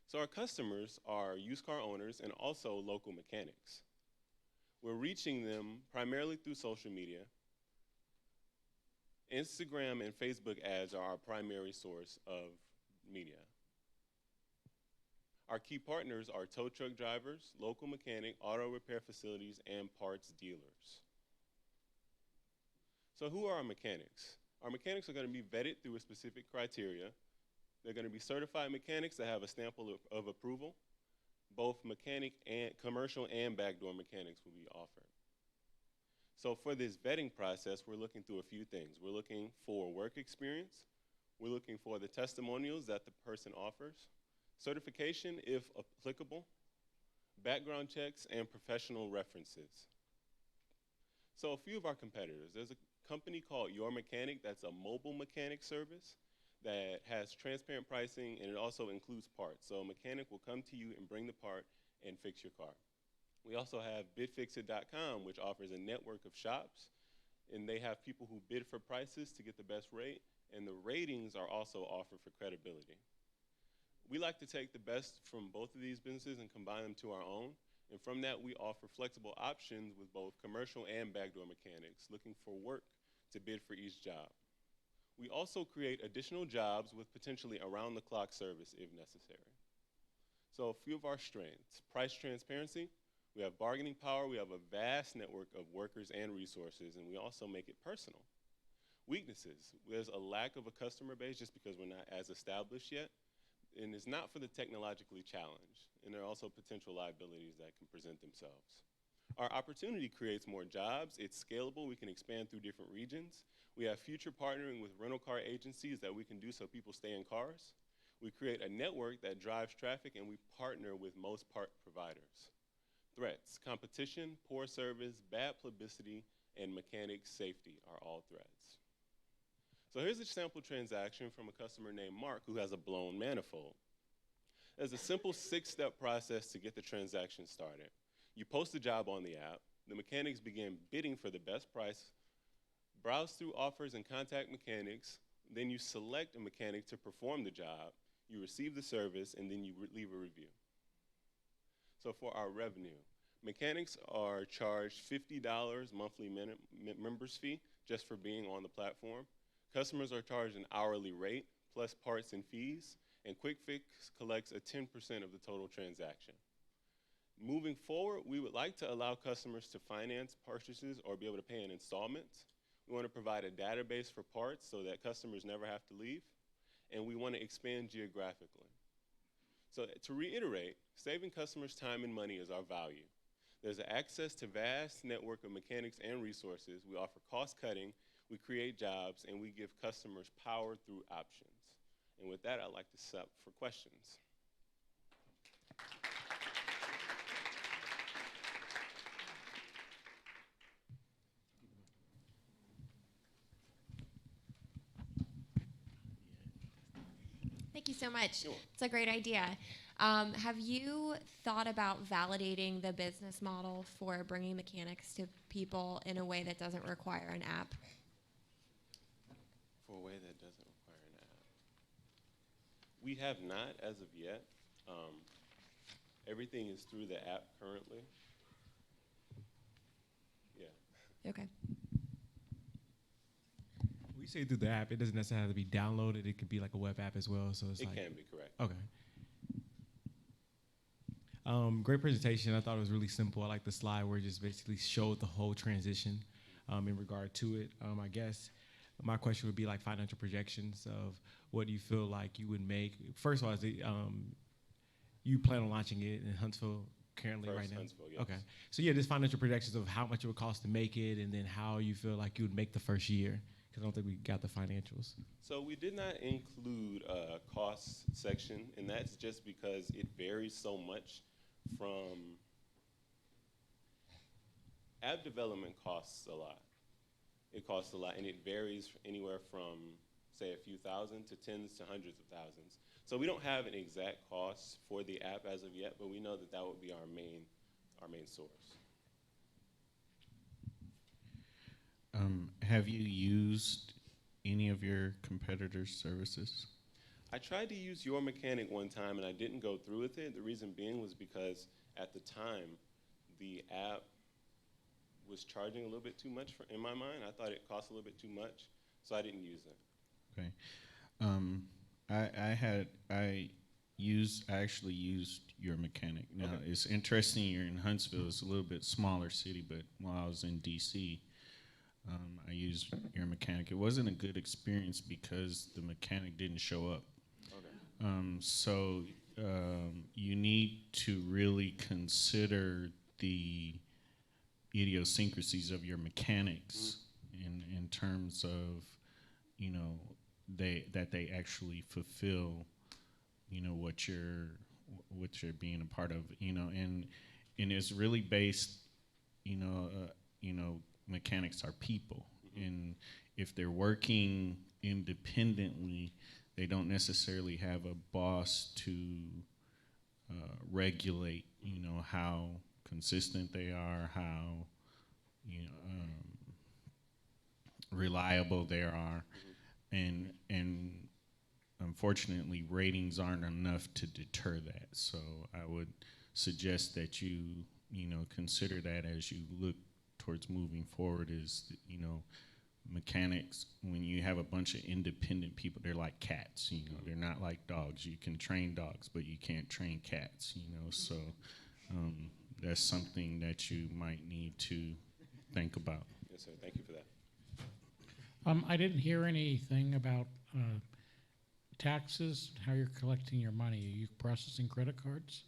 So our customers are used car owners and also local mechanics. We're reaching them primarily through social media. Instagram and Facebook ads are our primary source of media. Our key partners are tow truck drivers, local mechanic, auto repair facilities, and parts dealers. So who are our mechanics? Our mechanics are going to be vetted through a specific criteria. They're going to be certified mechanics that have a stamp of approval. Both mechanic and commercial and backdoor mechanics will be offered. So for this vetting process, we're looking through a few things. We're looking for work experience. We're looking for the testimonials that the person offers, certification if applicable, background checks, and professional references. So a few of our competitors. There's a company called Your Mechanic that's a mobile mechanic service that has transparent pricing, and it also includes parts. So a mechanic will come to you and bring the part and fix your car. We also have bidfixit.com, which offers a network of shops, and they have people who bid for prices to get the best rate, and the ratings are also offered for credibility. We like to take the best from both of these businesses and combine them to our own, and from that we offer flexible options with both commercial and backdoor mechanics looking for work to bid for each job. We also create additional jobs with potentially around-the-clock service if necessary. So a few of our strengths: price transparency, we have bargaining power, we have a vast network of workers and resources, and we also make it personal. Weaknesses: there's a lack of a customer base just because we're not as established yet, and it's not for the technologically challenged, and there are also potential liabilities that can present themselves. Our opportunity creates more jobs, it's scalable, we can expand through different regions. We have future partnering with rental car agencies that we can do so people stay in cars. We create a network that drives traffic, and we partner with most part providers. Threats: competition, poor service, bad publicity, and mechanic safety are all threats. So here's a sample transaction from a customer named Mark who has a blown manifold. There's a simple 6-step process to get the transaction started. You post the job on the app, the mechanics begin bidding for the best price, browse through offers and contact mechanics, then you select a mechanic to perform the job, you receive the service, and then you leave a review. So for our revenue, mechanics are charged $50 monthly members fee just for being on the platform. Customers are charged an hourly rate plus parts and fees, and Quick Fix collects a 10% of the total transaction. Moving forward, we would like to allow customers to finance purchases or be able to pay in installments. We want to provide a database for parts so that customers never have to leave, and we want to expand geographically. So to reiterate, saving customers time and money is our value. There's access to vast network of mechanics and resources. We offer cost cutting, we create jobs, and we give customers power through options. And with that, I'd like to set up for questions. Thank you so much. It's a great idea. Have you thought about validating the business model for bringing mechanics to people in a way that doesn't require an app? For a way that doesn't require an app. We have not as of yet. Everything is through the app currently. Yeah. Okay. We say through the app, it doesn't necessarily have to be downloaded. It could be like a web app as well. So it's It like, can be, correct. Okay. Great presentation. I thought it was really simple. I like the slide where it just basically showed the whole transition in regard to it. I guess my question would be like financial projections of what do you feel like you would make. First of all, is it, you plan on launching it in Huntsville currently right now? Huntsville, yes. Okay. So yeah, just financial projections of how much it would cost to make it, and then how you feel like you would make the first year. Because I don't think we got the financials. So we did not include a cost section, and that's just because it varies so much from app development costs a lot. It costs a lot, and it varies anywhere from, say, a few thousand to tens to hundreds of thousands. So we don't have an exact cost for the app as of yet, but we know that that would be our main source. Have you used any of your competitors' services? I tried to use Your Mechanic one time, and I didn't go through with it. The reason being was because at the time, the app was charging a little bit too much in my mind. I thought it cost a little bit too much, so I didn't use it. Okay. I actually used Your Mechanic. Now, Okay. It's interesting you're in Huntsville. It's a little bit smaller city, but while I was in D.C., I used Your Mechanic. It wasn't a good experience because the mechanic didn't show up. Okay. So you need to really consider the idiosyncrasies of your mechanics in terms of, that they actually fulfill, what you're being a part of, and it's really based, mechanics are people, and if they're working independently, they don't necessarily have a boss to regulate, how consistent they are, how reliable they are, and unfortunately, ratings aren't enough to deter that. So I would suggest that you consider that as you look towards moving forward. Is mechanics, when you have a bunch of independent people, they're like cats. They're not like dogs. You can train dogs, but you can't train cats. So that's something that you might need to think about. Yes, sir. Thank you for that. I didn't hear anything about taxes, how you're collecting your money. Are you processing credit cards?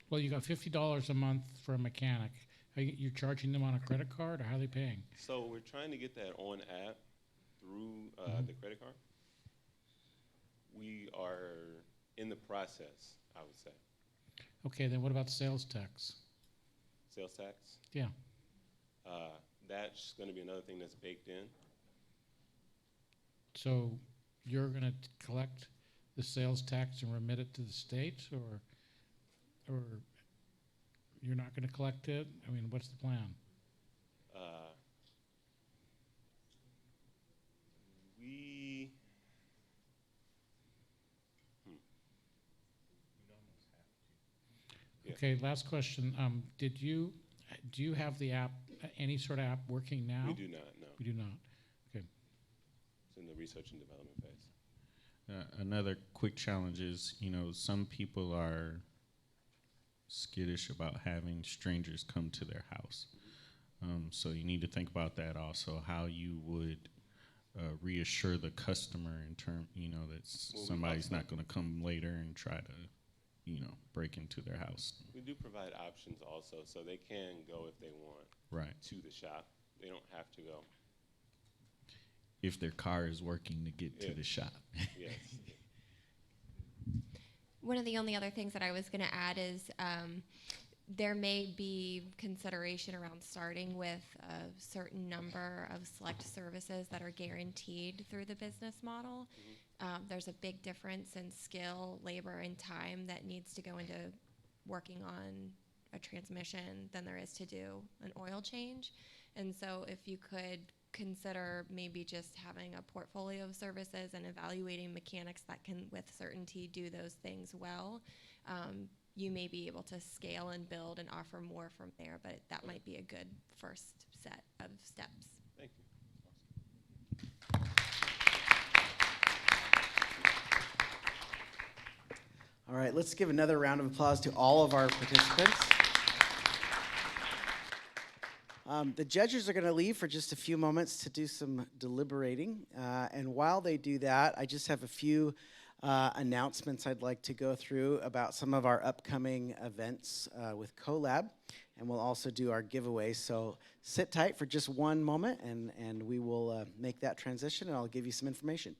Well, you got $50 a month for a mechanic. You're charging them on a credit card, or how are they paying? So we're trying to get that on app through the credit card. We are in the process, I would say. Okay, then what about sales tax? Sales tax? Yeah. That's going to be another thing that's baked in. So you're going to collect the sales tax and remit it to the state, or you're not going to collect it? I mean, what's the plan? We Okay, last question. Do you have the app, any sort of app working now? We do not, no. We do not. Okay. It's in the research and development phase. Another quick challenge is, some people are skittish about having strangers come to their house. So you need to think about that also, how you would reassure the customer in term, that somebody's not going to come later and try to, break into their house. We do provide options also, so they can go if they want to the shop. They don't have to go. If their car is working to get to the shop. Yes. One of the only other things that I was going to add is there may be consideration around starting with a certain number of select services that are guaranteed through the business model. There's a big difference in skill, labor, and time that needs to go into working on a transmission than there is to do an oil change. And so if you could consider maybe just having a portfolio of services and evaluating mechanics that can with certainty do those things well, you may be able to scale and build and offer more from there, but that might be a good first set of steps. Thank you. All right, let's give another round of applause to all of our participants. The judges are going to leave for just a few moments to do some deliberating. And while they do that, I just have a few announcements I'd like to go through about some of our upcoming events with CoLab, and we'll also do our giveaway. So sit tight for just one moment, and we will make that transition, and I'll give you some information.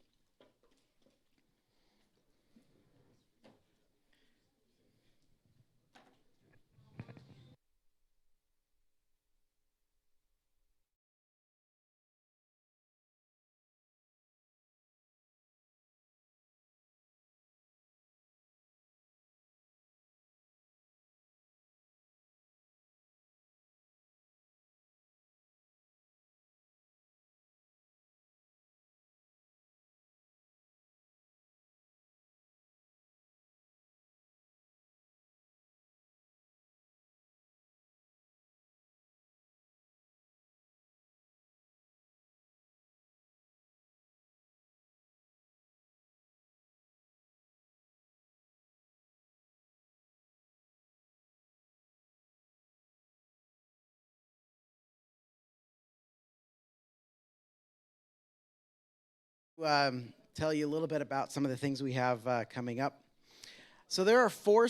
Tell you a little bit about some of the things we have coming up. So there are 4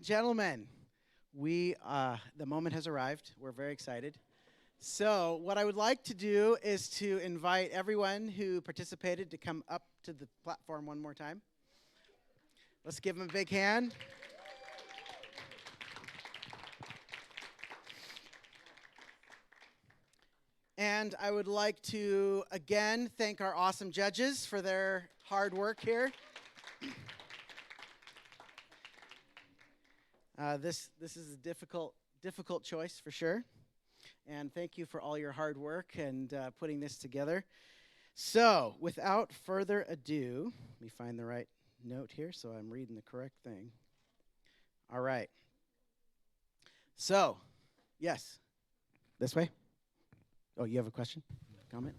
and gentlemen, the moment has arrived. We're very excited. So what I would like to do is to invite everyone who participated to come up to the platform one more time. Let's give them a big hand. And I would like to, again, thank our awesome judges for their hard work here. This is a difficult choice for sure. And thank you for all your hard work and putting this together. So, without further ado, let me find the right note here so I'm reading the correct thing. All right. So, yes, this way. Oh, you have a question? Comment?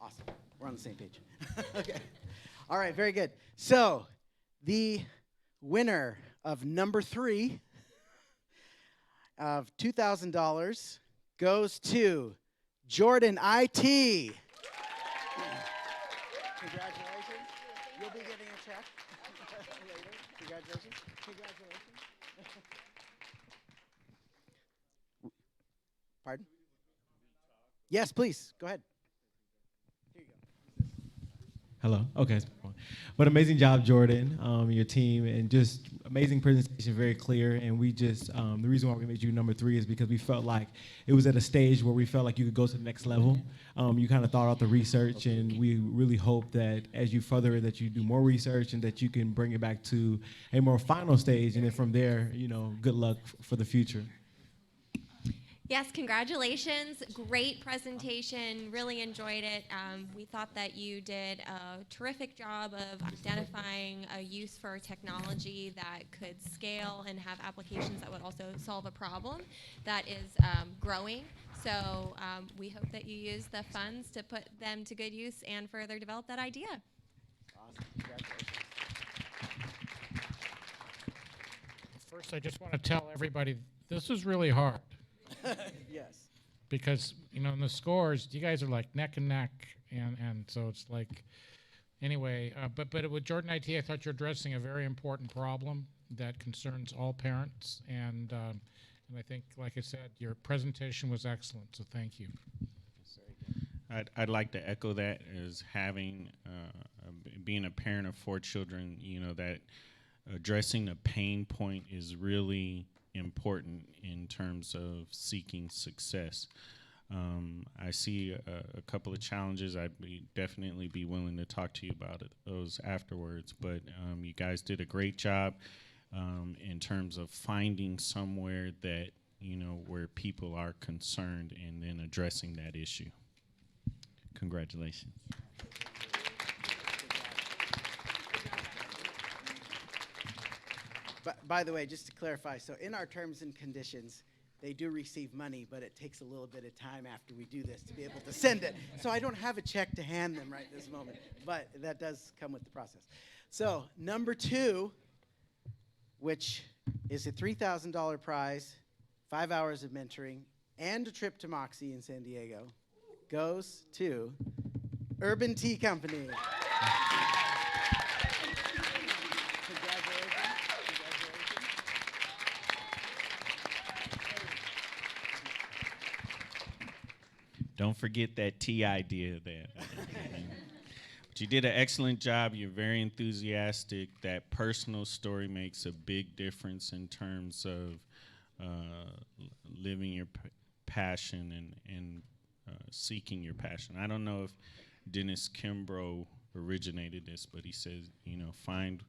Awesome. We're on the same page. Okay. All right, very good. So, the winner of number 3 of $2,000 goes to Jordan IT. Congratulations. You'll be getting a check later. Congratulations. Congratulations. Pardon? Yes, please. Go ahead. Hello. Okay. But amazing job, Jordan, your team, and just amazing presentation, very clear. And we just, the reason why we made you number 3 is because we felt like it was at a stage where we felt like you could go to the next level. You kind of thought out the research, and we really hope that as you further it, that you do more research and that you can bring it back to a more final stage. And then from there, good luck for the future. Yes, congratulations. Great presentation. Really enjoyed it. We thought that you did a terrific job of identifying a use for technology that could scale and have applications that would also solve a problem that is growing. So we hope that you use the funds to put them to good use and further develop that idea. Awesome. Congratulations. First, I just want to tell everybody this is really hard. Yes. Because, in the scores, you guys are like neck and neck, and so it's like, anyway, but with Jordan IT, I thought you're addressing a very important problem that concerns all parents, and I think, like I said, your presentation was excellent, so thank you. I'd like to echo that as having, being a parent of 4 children, that addressing a pain point is really important in terms of seeking success. I see a couple of challenges. I'd definitely be willing to talk to you about those afterwards, but you guys did a great job in terms of finding somewhere that, where people are concerned and then addressing that issue. Congratulations. But by the way, just to clarify, so in our terms and conditions, they do receive money, but it takes a little bit of time after we do this to be able to send it. So I don't have a check to hand them right this moment, but that does come with the process. So number 2, which is a $3,000 prize, 5 hours of mentoring, and a trip to Moxie in San Diego, goes to Urban Tea Company. Don't forget that tea idea there. But you did an excellent job. You're very enthusiastic. That personal story makes a big difference in terms of living your passion and seeking your passion. I don't know if Dennis Kimbrough originated this, but he says, find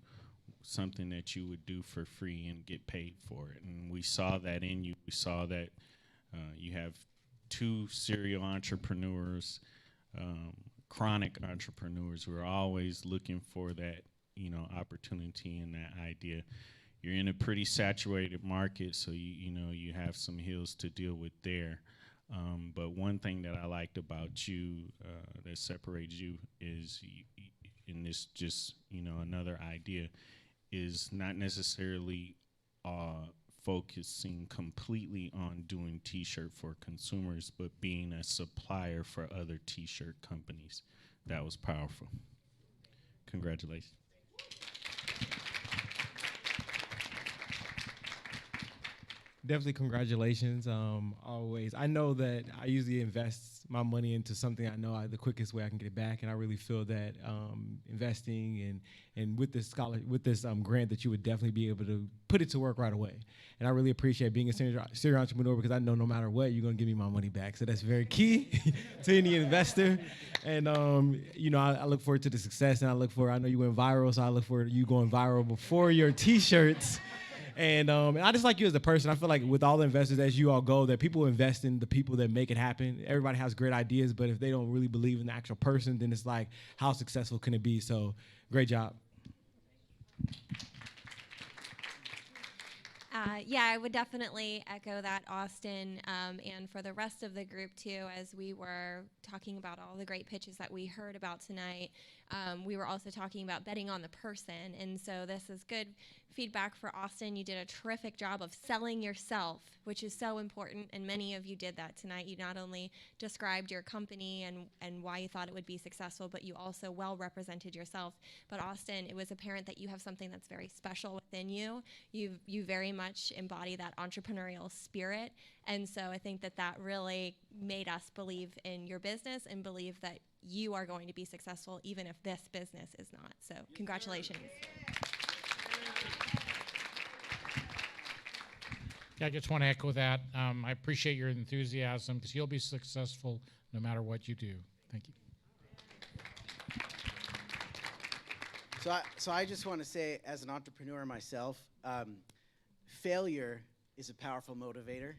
something that you would do for free and get paid for it. And we saw that in you. We saw that you have 2 serial entrepreneurs, chronic entrepreneurs who are always looking for that, opportunity and that idea. You're in a pretty saturated market, so you have some hills to deal with there. But one thing that I liked about you that separates you is, in this just, another idea, is not necessarily focusing completely on doing T-shirt for consumers, but being a supplier for other T-shirt companies. That was powerful. Congratulations. Definitely congratulations. Always. I know that I usually invest my money into something I know the quickest way I can get it back, and I really feel that investing and with this grant that you would definitely be able to put it to work right away. And I really appreciate being a serial entrepreneur because I know no matter what, you're going to give me my money back. So that's very key to any investor. And I look forward to the success, and I know you went viral, so I look forward to you going viral before your T-shirts. And I just like you as a person. I feel like with all the investors, as you all go, that people invest in the people that make it happen. Everybody has great ideas, but if they don't really believe in the actual person, then it's like, how successful can it be? So great job. Yeah, I would definitely echo that, Austin, and for the rest of the group too, as we were talking about all the great pitches that we heard about tonight. We were also talking about betting on the person, and so this is good feedback for Austin. You did a terrific job of selling yourself, which is so important, and many of you did that tonight. You not only described your company and why you thought it would be successful, but you also well represented yourself. But Austin, it was apparent that you have something that's very special within you. You very much embody that entrepreneurial spirit, and so I think that really made us believe in your business and believe that you are going to be successful even if this business is not. So congratulations. Yeah, I just want to echo that. I appreciate your enthusiasm because you'll be successful no matter what you do. Thank you. So I just want to say, as an entrepreneur myself, failure is a powerful motivator,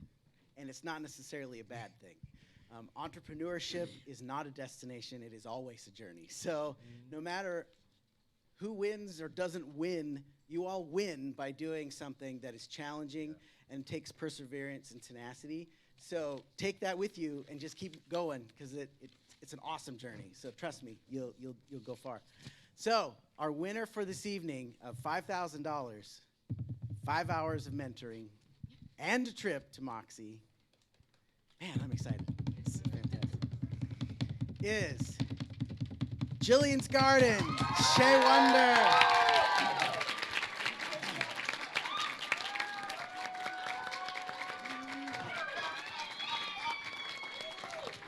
and it's not necessarily a bad thing. Entrepreneurship is not a destination, it is always a journey. So no matter who wins or doesn't win, you all win by doing something that is challenging and takes perseverance and tenacity. So take that with you and just keep going, because it's an awesome journey. So trust me, you'll go far. So our winner for this evening of $5,000, 5 hours of mentoring, and a trip to Moxie, man, I'm excited. It's fantastic, is Jillian's Garden, Shea Wonder.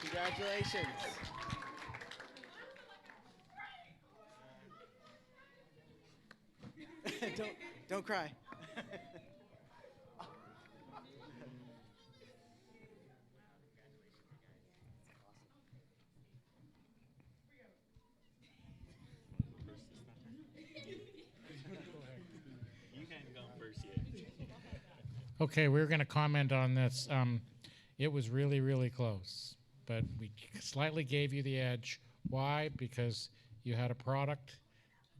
Congratulations. Don't cry. You hadn't gone first yet. Okay, we're going to comment on this. It was really, really close, but we slightly gave you the edge. Why? Because you had a product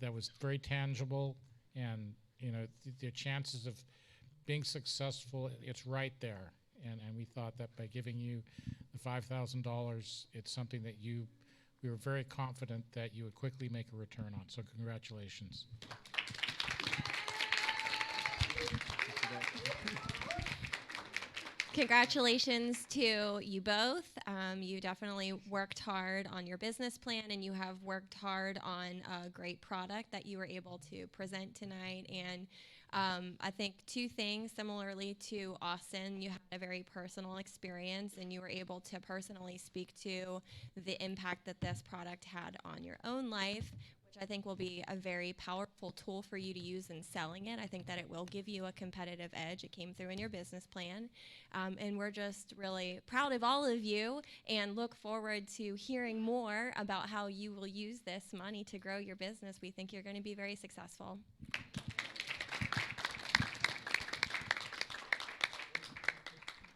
that was very tangible, and the chances of being successful, it's right there. And we thought that by giving you the $5,000, it's something that we were very confident that you would quickly make a return on. So congratulations. Congratulations to you both. You definitely worked hard on your business plan, and you have worked hard on a great product that you were able to present tonight. And I think two things, similarly to Austin, you had a very personal experience, and you were able to personally speak to the impact that this product had on your own life, which I think will be a very powerful tool for you to use in selling it. I think that it will give you a competitive edge. It came through in your business plan. And we're just really proud of all of you and look forward to hearing more about how you will use this money to grow your business. We think you're going to be very successful.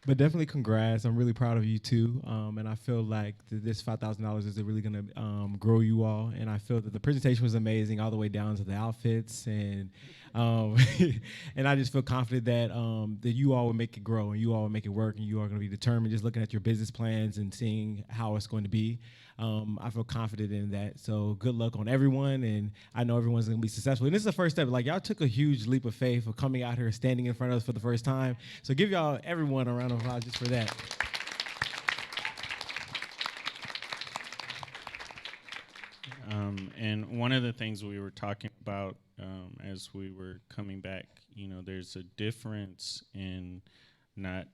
But definitely congrats. I'm really proud of you too. And I feel like this $5,000 is really going to grow you all. And I feel that the presentation was amazing all the way down to the outfits. And And I just feel confident that that you all will make it grow and you all will make it work and you are going to be determined. Just looking at your business plans and seeing how it's going to be, I feel confident in that. So good luck on everyone, and I know everyone's going to be successful. And this is the first step. Like, y'all took a huge leap of faith of coming out here, standing in front of us for the first time. So give y'all, everyone, a round of applause just for that. And one of the things we were talking about as we were coming back, there's a difference in not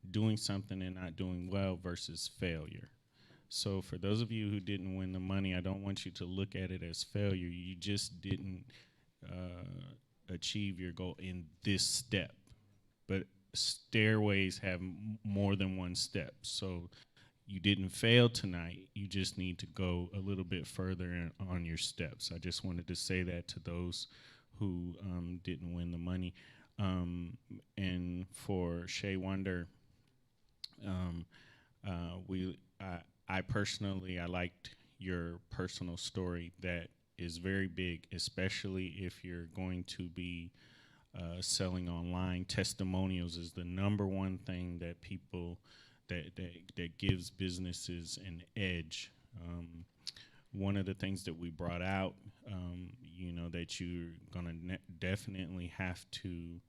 doing something and not doing well versus failure. So for those of you who didn't win the money, I don't want you to look at it as failure. You just didn't achieve your goal in this step. But stairways have more than one step. So you didn't fail tonight. You just need to go a little bit further on your steps. I just wanted to say that to those who didn't win the money. And for Shea Wonder, I personally, I liked your personal story that is very big, especially if you're going to be selling online. Testimonials is the number one thing that people that gives businesses an edge. One of the things that we brought out, that you're gonna definitely have to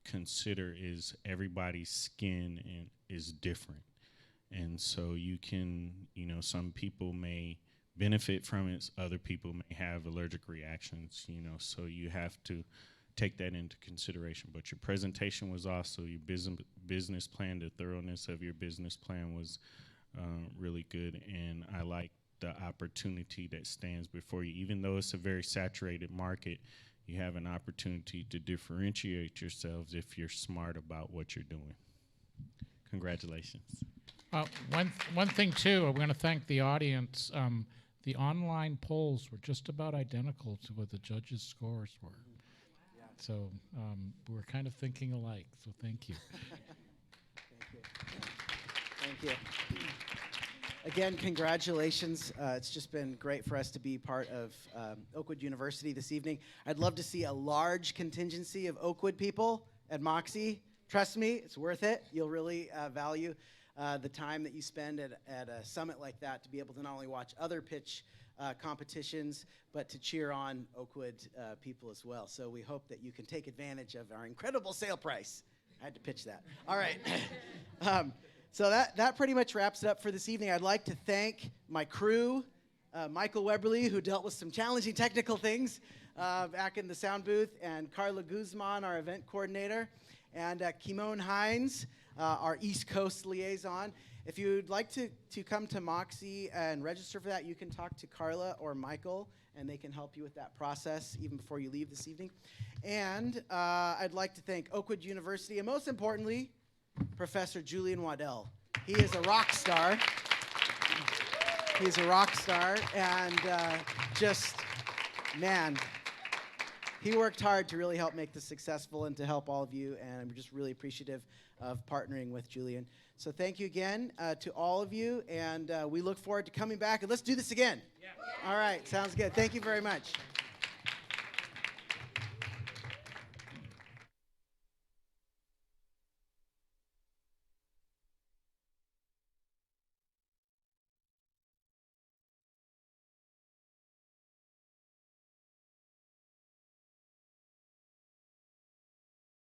consider is everybody's skin is different. And so you can, some people may benefit from it, other people may have allergic reactions, so you have to take that into consideration. But your presentation was awesome. Your business plan, the thoroughness of your business plan was really good, and I like the opportunity that stands before you. Even though it's a very saturated market, you have an opportunity to differentiate yourselves if you're smart about what you're doing. Congratulations. One thing, too, I'm going to thank the audience. The online polls were just about identical to what the judges' scores were. Yeah. So we're kind of thinking alike, so thank you. Thank you. Again, congratulations. It's just been great for us to be part of Oakwood University this evening. I'd love to see a large contingency of Oakwood people at Moxie. Trust me, it's worth it. You'll really value the time that you spend at a summit like that to be able to not only watch other pitch competitions, but to cheer on Oakwood people as well. So we hope that you can take advantage of our incredible sale price. I had to pitch that. All right. So that pretty much wraps it up for this evening. I'd like to thank my crew, Michael Weberly, who dealt with some challenging technical things back in the sound booth, and Carla Guzman, our event coordinator, and Kimon Hines, our East Coast liaison. If you'd like to come to Moxie and register for that, you can talk to Carla or Michael, and they can help you with that process even before you leave this evening. And I'd like to thank Oakwood University, and most importantly, Professor Julian Waddell. He is a rock star. He's a rock star, and man, he worked hard to really help make this successful and to help all of you, and I'm just really appreciative of partnering with Julian. So thank you again to all of you, and we look forward to coming back, and let's do this again. Yeah. All right, sounds good. Thank you very much.